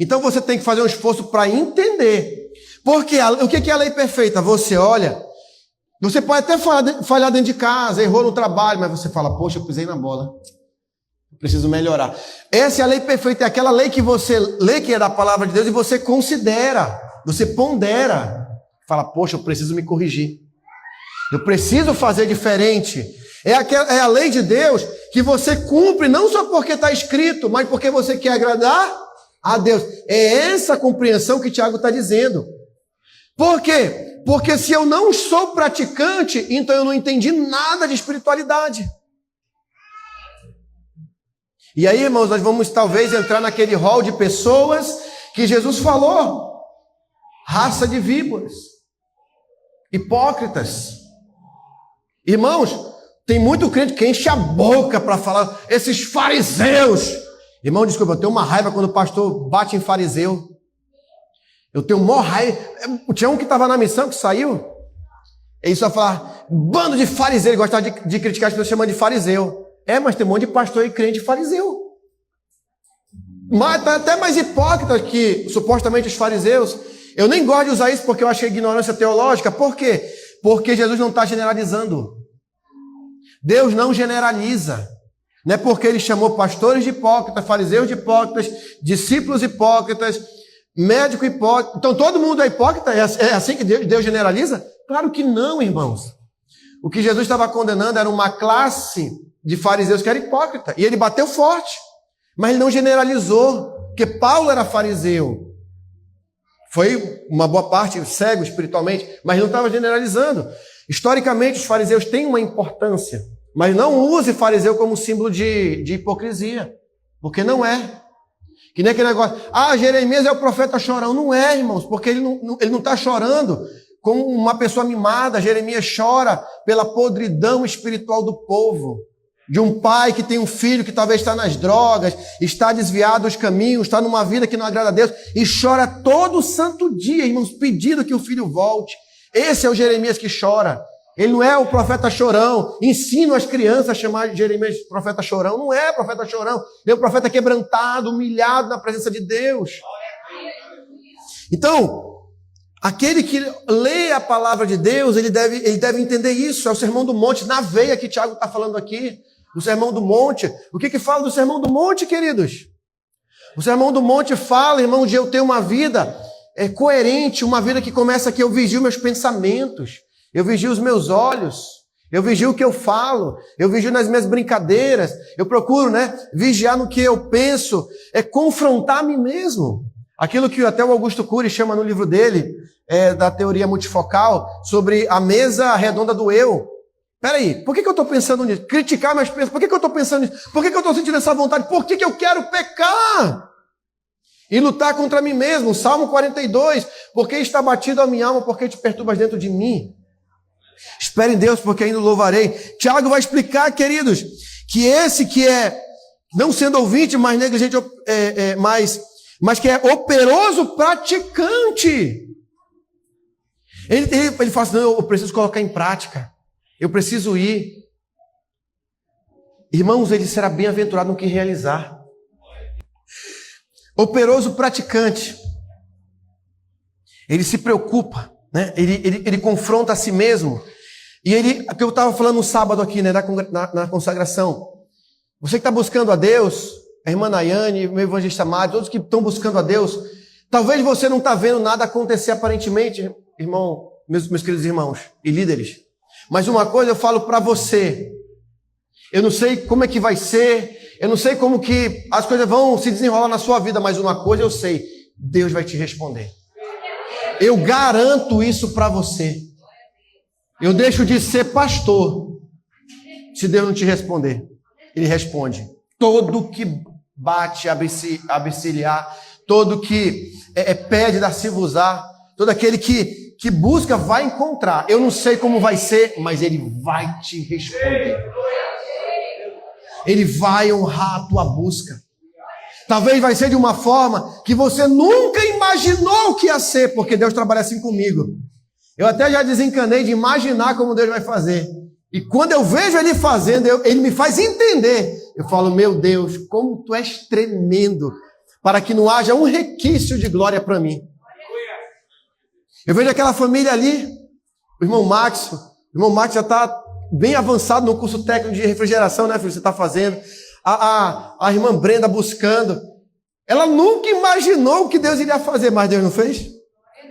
Speaker 1: Então você tem que fazer um esforço para entender. Porque o que é a lei perfeita? Você olha, você pode até falhar dentro de casa, errou no trabalho, mas você fala, poxa, eu pisei na bola. Preciso melhorar. Essa é a lei perfeita, é aquela lei que você lê, que é da palavra de Deus, e você considera, você pondera. Fala, poxa, eu preciso me corrigir. Eu preciso fazer diferente. É a lei de Deus que você cumpre não só porque está escrito, mas porque você quer agradar a Deus. É essa compreensão que Tiago está dizendo. Por quê? Porque se eu não sou praticante, então eu não entendi nada de espiritualidade. E aí, irmãos, nós vamos talvez entrar naquele rol de pessoas que Jesus falou. Raça de víboras. Hipócritas. Irmãos, tem muito crente que enche a boca para falar, esses fariseus. Irmão, desculpa, eu tenho uma raiva quando o pastor bate em fariseu. Eu tenho uma raiva. Tinha um que estava na missão, que saiu. Ele só falava, bando de fariseu. Ele gostava de criticar as pessoas chamando de fariseu. Mas tem um monte de pastor e crente fariseu. Mas tá até mais hipócrita que supostamente os fariseus. Eu nem gosto de usar isso porque eu achei ignorância teológica. Por quê? Porque Jesus não está generalizando. Deus não generaliza. Não é porque ele chamou pastores de hipócritas, fariseus de hipócritas, discípulos hipócritas, médico hipócrita. Então todo mundo é hipócrita? É assim que Deus generaliza? Claro que não, irmãos. O que Jesus estava condenando era uma classe de fariseus que era hipócrita. E ele bateu forte. Mas ele não generalizou. Porque Paulo era fariseu. Foi uma boa parte cego espiritualmente, mas não estava generalizando. Historicamente, os fariseus têm uma importância. Mas não use fariseu como símbolo de hipocrisia. Porque não é. Que nem aquele negócio, Jeremias é o profeta chorão. Não é, irmãos, porque ele não está chorando como uma pessoa mimada. Jeremias chora pela podridão espiritual do povo. De um pai que tem um filho que talvez está nas drogas, está desviado dos caminhos, está numa vida que não agrada a Deus, e chora todo santo dia, irmãos, pedindo que o filho volte. Esse é o Jeremias que chora. Ele não é o profeta chorão. Ensina as crianças a chamar Jeremias de profeta chorão. Não é profeta chorão. Ele é o profeta quebrantado, humilhado na presença de Deus. Então, aquele que lê a palavra de Deus, ele deve entender isso. É o Sermão do Monte, na veia que Tiago está falando aqui. O Sermão do Monte. O que fala do Sermão do Monte, queridos? O Sermão do Monte fala, irmão, de eu ter uma vida coerente, uma vida que começa que eu vigio meus pensamentos. Eu vigio os meus olhos, eu vigio o que eu falo, eu vigio nas minhas brincadeiras, eu procuro, vigiar no que eu penso, confrontar a mim mesmo. Aquilo que até o Augusto Cury chama no livro dele, da teoria multifocal, sobre a mesa redonda do eu. Peraí, por que eu estou pensando nisso? Criticar meus pensamentos, por que eu estou pensando nisso? Por que eu estou sentindo essa vontade? Por que eu quero pecar? E lutar contra mim mesmo. Salmo 42, porque está batido a minha alma, porque te perturbas dentro de mim. Espere em Deus, porque ainda o louvarei. Tiago vai explicar, queridos, que esse que é, não sendo ouvinte, mas negligente, mas que é operoso praticante. Ele fala assim, não, eu preciso colocar em prática. Eu preciso ir. Irmãos, ele será bem-aventurado no que realizar. Operoso praticante. Ele se preocupa. Ele confronta a si mesmo. E que eu estava falando no sábado aqui, na consagração. Você que está buscando a Deus, a irmã Nayane, o evangelista Mário, todos que estão buscando a Deus, talvez você não está vendo nada acontecer aparentemente, irmão, meus queridos irmãos e líderes. Mas uma coisa eu falo para você. Eu não sei como é que vai ser, eu não sei como que as coisas vão se desenrolar na sua vida, mas uma coisa eu sei, Deus vai te responder. Eu garanto isso para você. Eu deixo de ser pastor se Deus não te responder. Ele responde. Todo que bate, abre-se-lhe-á, todo que pede, dar-se-vos-á, todo aquele que busca vai encontrar. Eu não sei como vai ser, mas ele vai te responder. Ele vai honrar a tua busca. Talvez vai ser de uma forma que você nunca imaginou que ia ser, porque Deus trabalha assim comigo. Eu até já desencanei de imaginar como Deus vai fazer. E quando eu vejo Ele fazendo, Ele me faz entender. Eu falo, meu Deus, como Tu és tremendo, para que não haja um requício de glória para mim. Eu vejo aquela família ali, o irmão Max já está bem avançado no curso técnico de refrigeração, né, filho? Você está fazendo. A irmã Brenda buscando. Ela nunca imaginou o que Deus iria fazer, mas Deus não fez?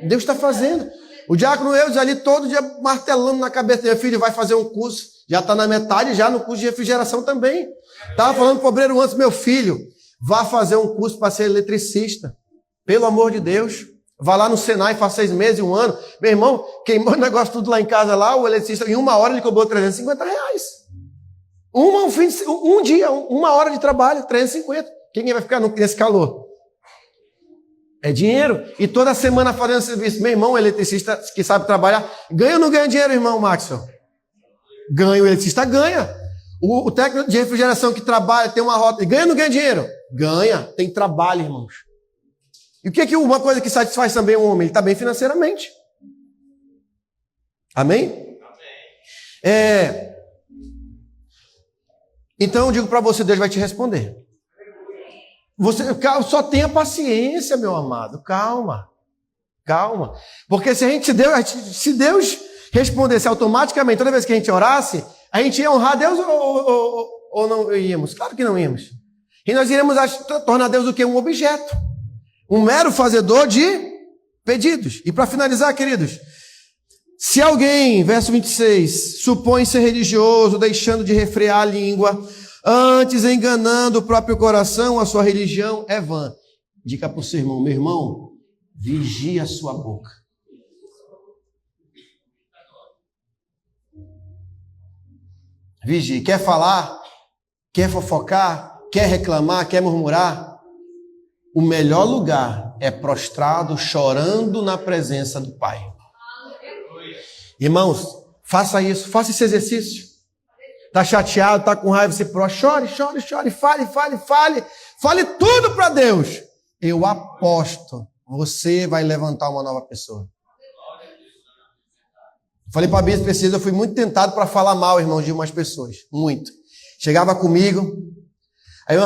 Speaker 1: Deus está fazendo. O diácono Eudes ali todo dia martelando na cabeça dele, filho, vai fazer um curso, já está na metade, já no curso de refrigeração também. Estava falando para o obreiro antes, meu filho, vá fazer um curso para ser eletricista. Pelo amor de Deus. Vá lá no Senai, faz 6 meses, 1 ano. Meu irmão, queimou o negócio tudo lá em casa, lá, o eletricista, em 1 hora ele cobrou R$350. Um dia, 1 hora de trabalho, 350. Quem vai ficar nesse calor? É dinheiro. E toda semana fazendo serviço. Meu irmão, eletricista que sabe trabalhar, ganha ou não ganha dinheiro, irmão Maxwell? Ganha, o eletricista ganha. O técnico de refrigeração que trabalha, tem uma rota, ganha ou não ganha dinheiro? Ganha, tem trabalho, irmãos. E o que é uma coisa que satisfaz também um homem? Ele está bem financeiramente. Amém? Então eu digo para você, Deus vai te responder. Você só tenha paciência, meu amado. Calma. Porque se Deus respondesse automaticamente, toda vez que a gente orasse, a gente ia honrar Deus ou não íamos? Claro que não íamos. E nós iremos tornar Deus o quê? Um objeto. Um mero fazedor de pedidos. E para finalizar, queridos, se alguém, verso 26, supõe ser religioso, deixando de refrear a língua, antes enganando o próprio coração, a sua religião é vã. Diga para o seu irmão, meu irmão, vigie a sua boca. Vigie. Quer falar? Quer fofocar? Quer reclamar? Quer murmurar? O melhor lugar é prostrado, chorando na presença do Pai. Irmãos, faça isso, faça esse exercício. Está chateado, está com raiva, você chore, fale tudo para Deus. Eu aposto, você vai levantar uma nova pessoa. Falei para a Bispo, eu fui muito tentado para falar mal, irmãos, de umas pessoas, muito. Chegava comigo, aí eu,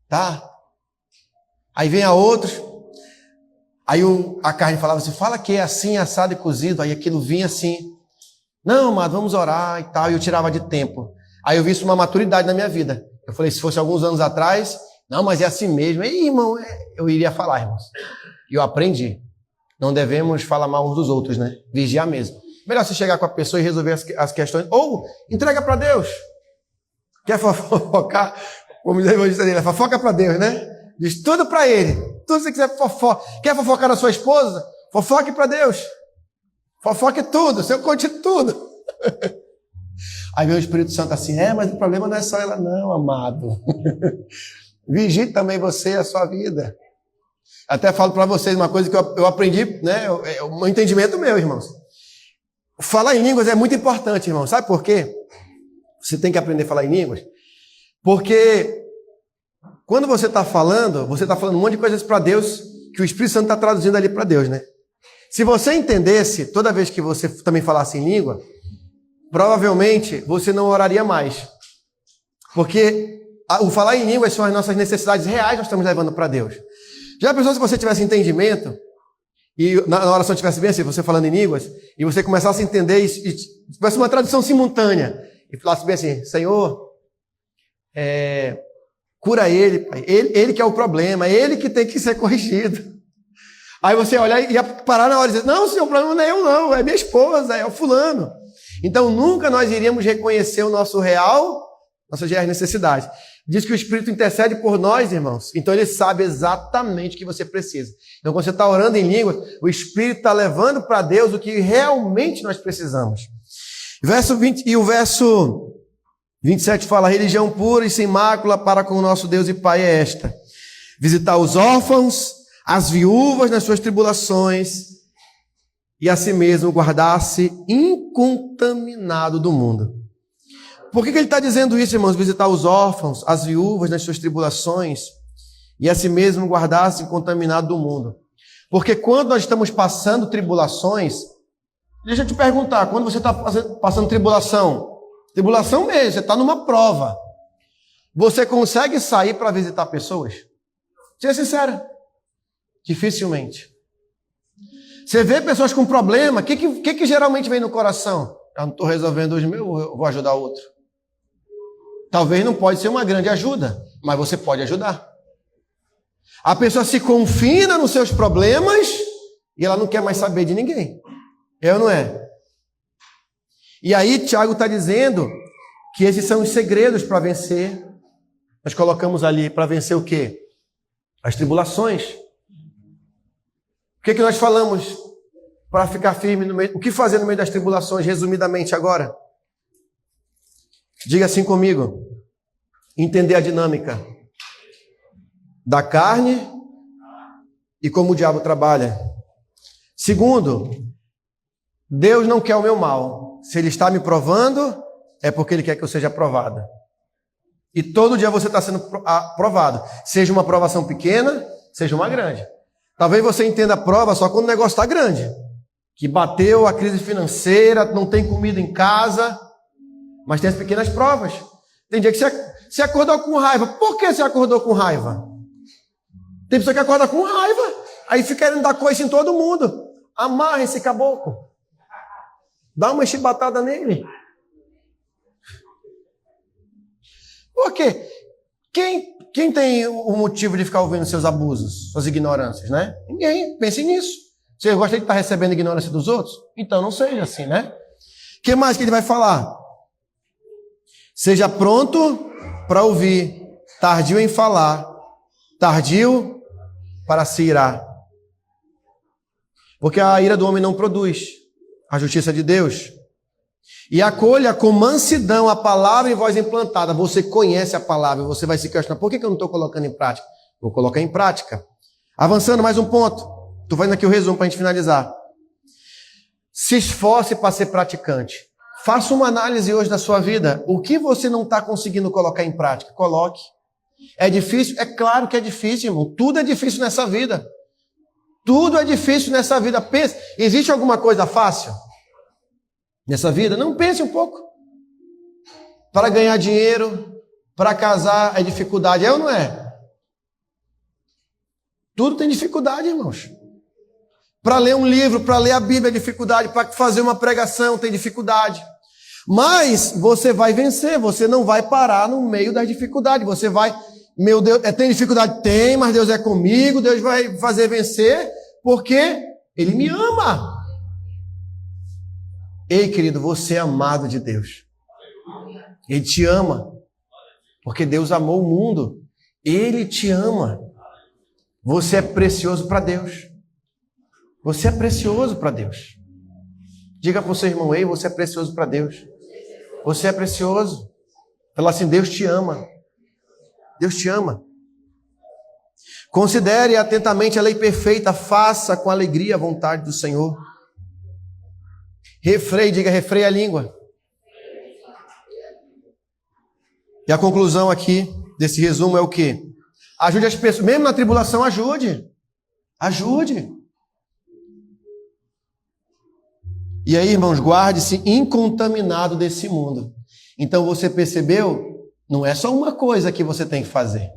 Speaker 1: tá. Aí vem a outros, aí a carne falava assim, fala que é assim, assado e cozido, aí aquilo vinha assim, não, amado, vamos orar e tal, e eu tirava de tempo. Aí eu vi isso uma maturidade na minha vida. Eu falei, se fosse alguns anos atrás, não, mas é assim mesmo. Aí, irmão, eu iria falar, irmãos. E eu aprendi. Não devemos falar mal uns dos outros, né? Vigiar mesmo. Melhor você chegar com a pessoa e resolver as questões, ou entrega para Deus. Quer fofocar? Como diz a evangelista dele, fofoca para Deus, né? Diz tudo para ele. Tudo que você quiser fofoca. Quer fofocar na sua esposa? Fofoque para Deus. Fofoque tudo. Seu conte tudo. Aí vem o Espírito Santo assim, mas o problema não é só ela não, amado. Vigie também você e a sua vida. Até falo para vocês uma coisa que eu aprendi, né? Um entendimento meu, irmãos. Falar em línguas é muito importante, irmão. Sabe por quê? Você tem que aprender a falar em línguas. Porque quando você está falando um monte de coisas para Deus, que o Espírito Santo está traduzindo ali para Deus, né? Se você entendesse, toda vez que você também falasse em língua, provavelmente você não oraria mais. Porque o falar em línguas são as nossas necessidades reais que nós estamos levando para Deus. Já pensou se você tivesse entendimento, e na oração tivesse bem assim, você falando em línguas, e você começasse a entender e tivesse uma tradução simultânea, e falasse bem assim, Senhor, cura ele, Pai. Ele que é o problema, ele que tem que ser corrigido. Aí você olhar e ia parar na hora e dizer, não, Senhor, o problema não é eu não, é minha esposa, é o fulano. Então nunca nós iríamos reconhecer o nossa real necessidade. Diz que o Espírito intercede por nós, irmãos. Então ele sabe exatamente o que você precisa. Então quando você está orando em línguas, o Espírito está levando para Deus o que realmente nós precisamos. O verso 27 fala, a religião pura e sem mácula para com o nosso Deus e Pai é esta. Visitar os órfãos, as viúvas nas suas tribulações e a si mesmo guardar-se incontaminado do mundo. Por que ele está dizendo isso, irmãos? Visitar os órfãos, as viúvas nas suas tribulações e a si mesmo guardar-se incontaminado do mundo. Porque quando nós estamos passando tribulações, deixa eu te perguntar, quando você está passando tribulação mesmo, você está numa prova, você consegue sair para visitar pessoas? Seja sincero, dificilmente. Você vê pessoas com problema, o que geralmente vem no coração? Eu não estou resolvendo os meus, eu vou ajudar outro. Talvez não pode ser uma grande ajuda, mas você pode ajudar. A pessoa se confina nos seus problemas E ela não quer mais saber de ninguém. É ou não é? E aí Tiago está dizendo que esses são os segredos para vencer. Nós colocamos ali para vencer o quê? As tribulações. O que nós falamos para ficar firme no meio? O que fazer no meio das tribulações, resumidamente agora? Diga assim comigo. Entender a dinâmica da carne e como o diabo trabalha. Segundo, Deus não quer o meu mal. Se Ele está me provando, é porque Ele quer que eu seja aprovado. E todo dia você está sendo aprovado. Seja uma aprovação pequena, seja uma grande. Talvez você entenda a prova só quando o negócio está grande. Que bateu a crise financeira, não tem comida em casa. Mas tem as pequenas provas. Tem dia que você acordou com raiva. Por que você acordou com raiva? Tem pessoa que acorda com raiva. Aí fica querendo dar coisa em todo mundo. Amarra esse caboclo. Dá uma chibatada nele. Por quê? Quem tem o motivo de ficar ouvindo seus abusos, suas ignorâncias, né? Ninguém. Pense nisso. Você gosta de estar recebendo ignorância dos outros? Então não seja assim, né? O que mais que ele vai falar? Seja pronto para ouvir, tardio em falar, tardio para se irar. Porque a ira do homem não produz a justiça de Deus. E acolha com mansidão a palavra em voz implantada. Você conhece a palavra, você vai se questionar, por que eu não estou colocando em prática? Vou colocar em prática. Avançando mais um ponto. Estou fazendo aqui o resumo para a gente finalizar. Se esforce para ser praticante. Faça uma análise hoje da sua vida. O que você não está conseguindo colocar em prática? Coloque. É difícil? É claro que é difícil, irmão. Tudo é difícil nessa vida. Tudo é difícil nessa vida. Pense, existe alguma coisa fácil nessa vida? Não, pense um pouco. Para ganhar dinheiro, para casar é dificuldade. É ou não é? Tudo tem dificuldade, irmãos. Para ler um livro, para ler a Bíblia é dificuldade. Para fazer uma pregação tem dificuldade. Mas você vai vencer, você não vai parar no meio das dificuldades. Você vai, meu Deus, tem dificuldade? Tem, mas Deus é comigo, Deus vai fazer vencer, porque Ele me ama. Ei, querido, você é amado de Deus. Ele te ama, porque Deus amou o mundo. Ele te ama. Você é precioso para Deus. Você é precioso para Deus. Diga para o seu irmão, ei, você é precioso para Deus. Você é precioso. Fala assim, Deus te ama. Deus te ama. Considere atentamente a lei perfeita, faça com alegria a vontade do Senhor. Refreie, diga, refreie a língua. E a conclusão aqui desse resumo é o quê? Ajude as pessoas, mesmo na tribulação, ajude. Ajude. E aí, irmãos, guarde-se incontaminado desse mundo. Então você percebeu? Não é só uma coisa que você tem que fazer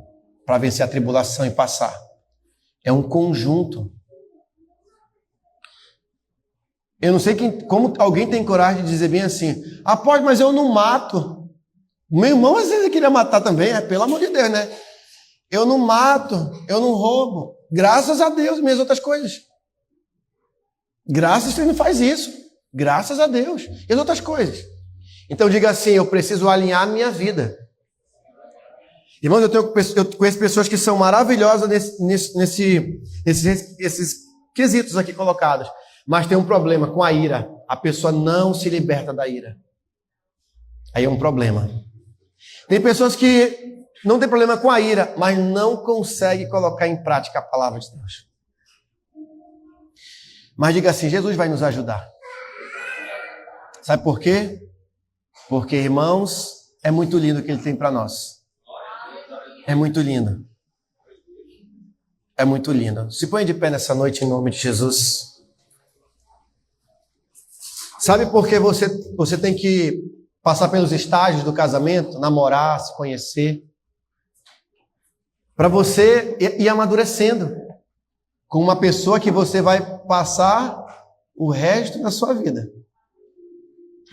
Speaker 1: para vencer a tribulação e passar. É um conjunto. Eu não sei como alguém tem coragem de dizer bem assim, pode, mas eu não mato. Meu irmão às vezes queria matar também, pelo amor de Deus, né? Eu não mato, eu não roubo. Graças a Deus, minhas outras coisas. Graças a Deus, ele não faz isso. Graças a Deus. E as outras coisas. Então diga assim, eu preciso alinhar a minha vida. Irmãos, eu conheço pessoas que são maravilhosas nesses quesitos aqui colocados. Mas tem um problema com a ira. A pessoa não se liberta da ira. Aí é um problema. Tem pessoas que não tem problema com a ira, mas não conseguem colocar em prática a palavra de Deus. Mas diga assim, Jesus vai nos ajudar. Sabe por quê? Porque, irmãos, é muito lindo o que Ele tem para nós. É muito lindo. É muito lindo. Se põe de pé nessa noite em nome de Jesus. Sabe por que você tem que passar pelos estágios do casamento, namorar, se conhecer? Para você ir amadurecendo com uma pessoa que você vai passar o resto da sua vida.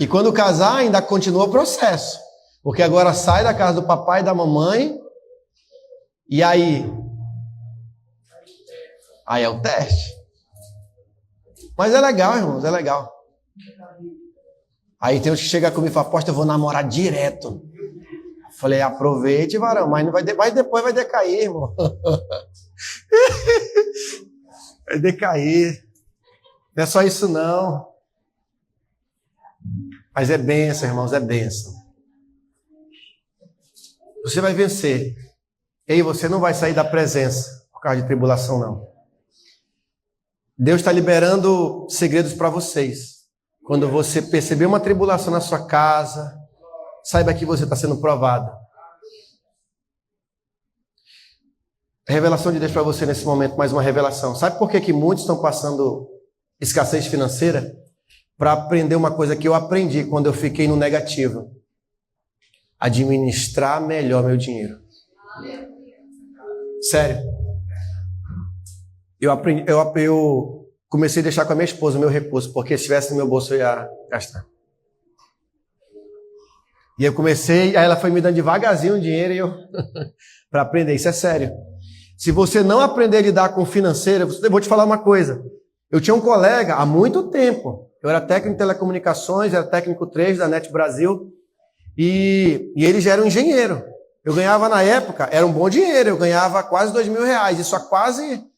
Speaker 1: E quando casar, ainda continua o processo. Porque agora sai da casa do papai e da mamãe. E aí? Aí é o teste. Mas é legal, irmãos, é legal. Aí tem uns que chegam comigo e falam, aposta, eu vou namorar direto. Falei, aproveite, varão, mas não vai mas depois vai decair, irmão. Vai decair. Não é só isso, não. Mas é bênção, irmãos, é bênção. Você vai vencer. E aí você não vai sair da presença por causa de tribulação, não. Deus está liberando segredos para vocês. Quando você perceber uma tribulação na sua casa, saiba que você está sendo provado. A revelação de Deus para você nesse momento, mais uma revelação. Sabe por que muitos estão passando escassez financeira? Para aprender uma coisa que eu aprendi quando eu fiquei no negativo. Administrar melhor meu dinheiro. Sério. Eu comecei a deixar com a minha esposa o meu recurso, porque se estivesse no meu bolso eu ia gastar. E eu comecei, aí ela foi me dando devagarzinho o dinheiro e eu para aprender, isso é sério. Se você não aprender a lidar com o financeiro, eu vou te falar uma coisa. Eu tinha um colega há muito tempo, eu era técnico de telecomunicações, era técnico 3 da NET Brasil, e ele já era um engenheiro. Eu ganhava na época, era um bom dinheiro, eu ganhava quase R$2.000, isso há quase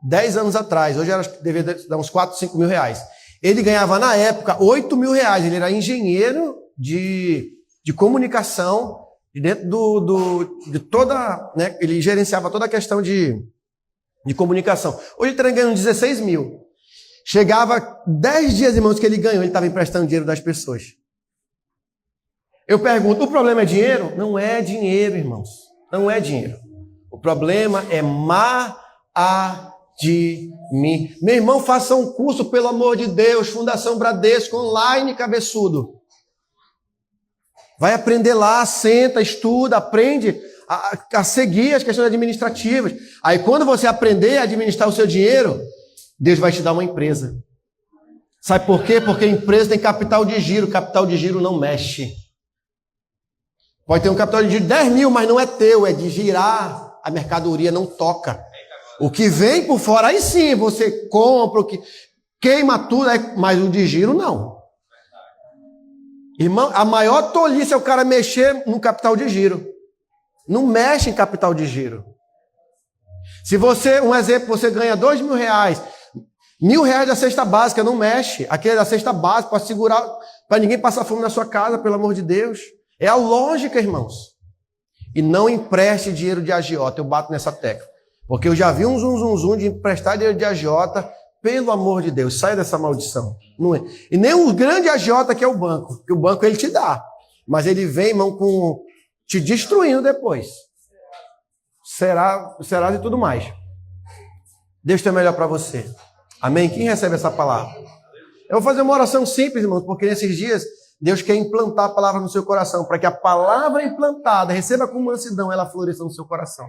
Speaker 1: 10 anos atrás, hoje devia dar uns 4, 5 mil reais. Ele ganhava na época R$8.000, ele era engenheiro de comunicação, de dentro de toda, né, ele gerenciava toda a questão de comunicação. Hoje ele está ganhando 16 mil. Chegava 10 dias, irmãos, que ele ganhou, ele estava emprestando dinheiro das pessoas. Eu pergunto, o problema é dinheiro? Não é dinheiro, irmãos. Não é dinheiro. O problema é Meu irmão, faça um curso, pelo amor de Deus, Fundação Bradesco, online, cabeçudo. Vai aprender lá, senta, estuda, aprende a seguir as questões administrativas. Aí quando você aprender a administrar o seu dinheiro, Deus vai te dar uma empresa. Sabe por quê? Porque a empresa tem capital de giro não mexe. Pode ter um capital de giro de 10 mil, mas não é teu, é de girar, a mercadoria não toca. O que vem por fora, aí sim, você compra, o que queima tudo, mas o de giro não. Irmão, a maior tolice é o cara mexer no capital de giro. Não mexe em capital de giro. Se você, um exemplo, você ganha R$2.000, R$1.000 da cesta básica, não mexe. Aquele da cesta básica para segurar, para ninguém passar fome na sua casa, pelo amor de Deus. É a lógica, irmãos. E não empreste dinheiro de agiota, eu bato nessa tecla. Porque eu já vi um zum de emprestar dinheiro de agiota, pelo amor de Deus, sai dessa maldição. Não é. E nem o grande agiota que é o banco, porque o banco ele te dá, mas ele vem, irmão, te destruindo depois. Será e tudo mais. Deus tem o melhor para você. Amém? Quem recebe essa palavra? Eu vou fazer uma oração simples, irmãos, porque nesses dias Deus quer implantar a palavra no seu coração, para que a palavra implantada receba com mansidão, ela floresça no seu coração.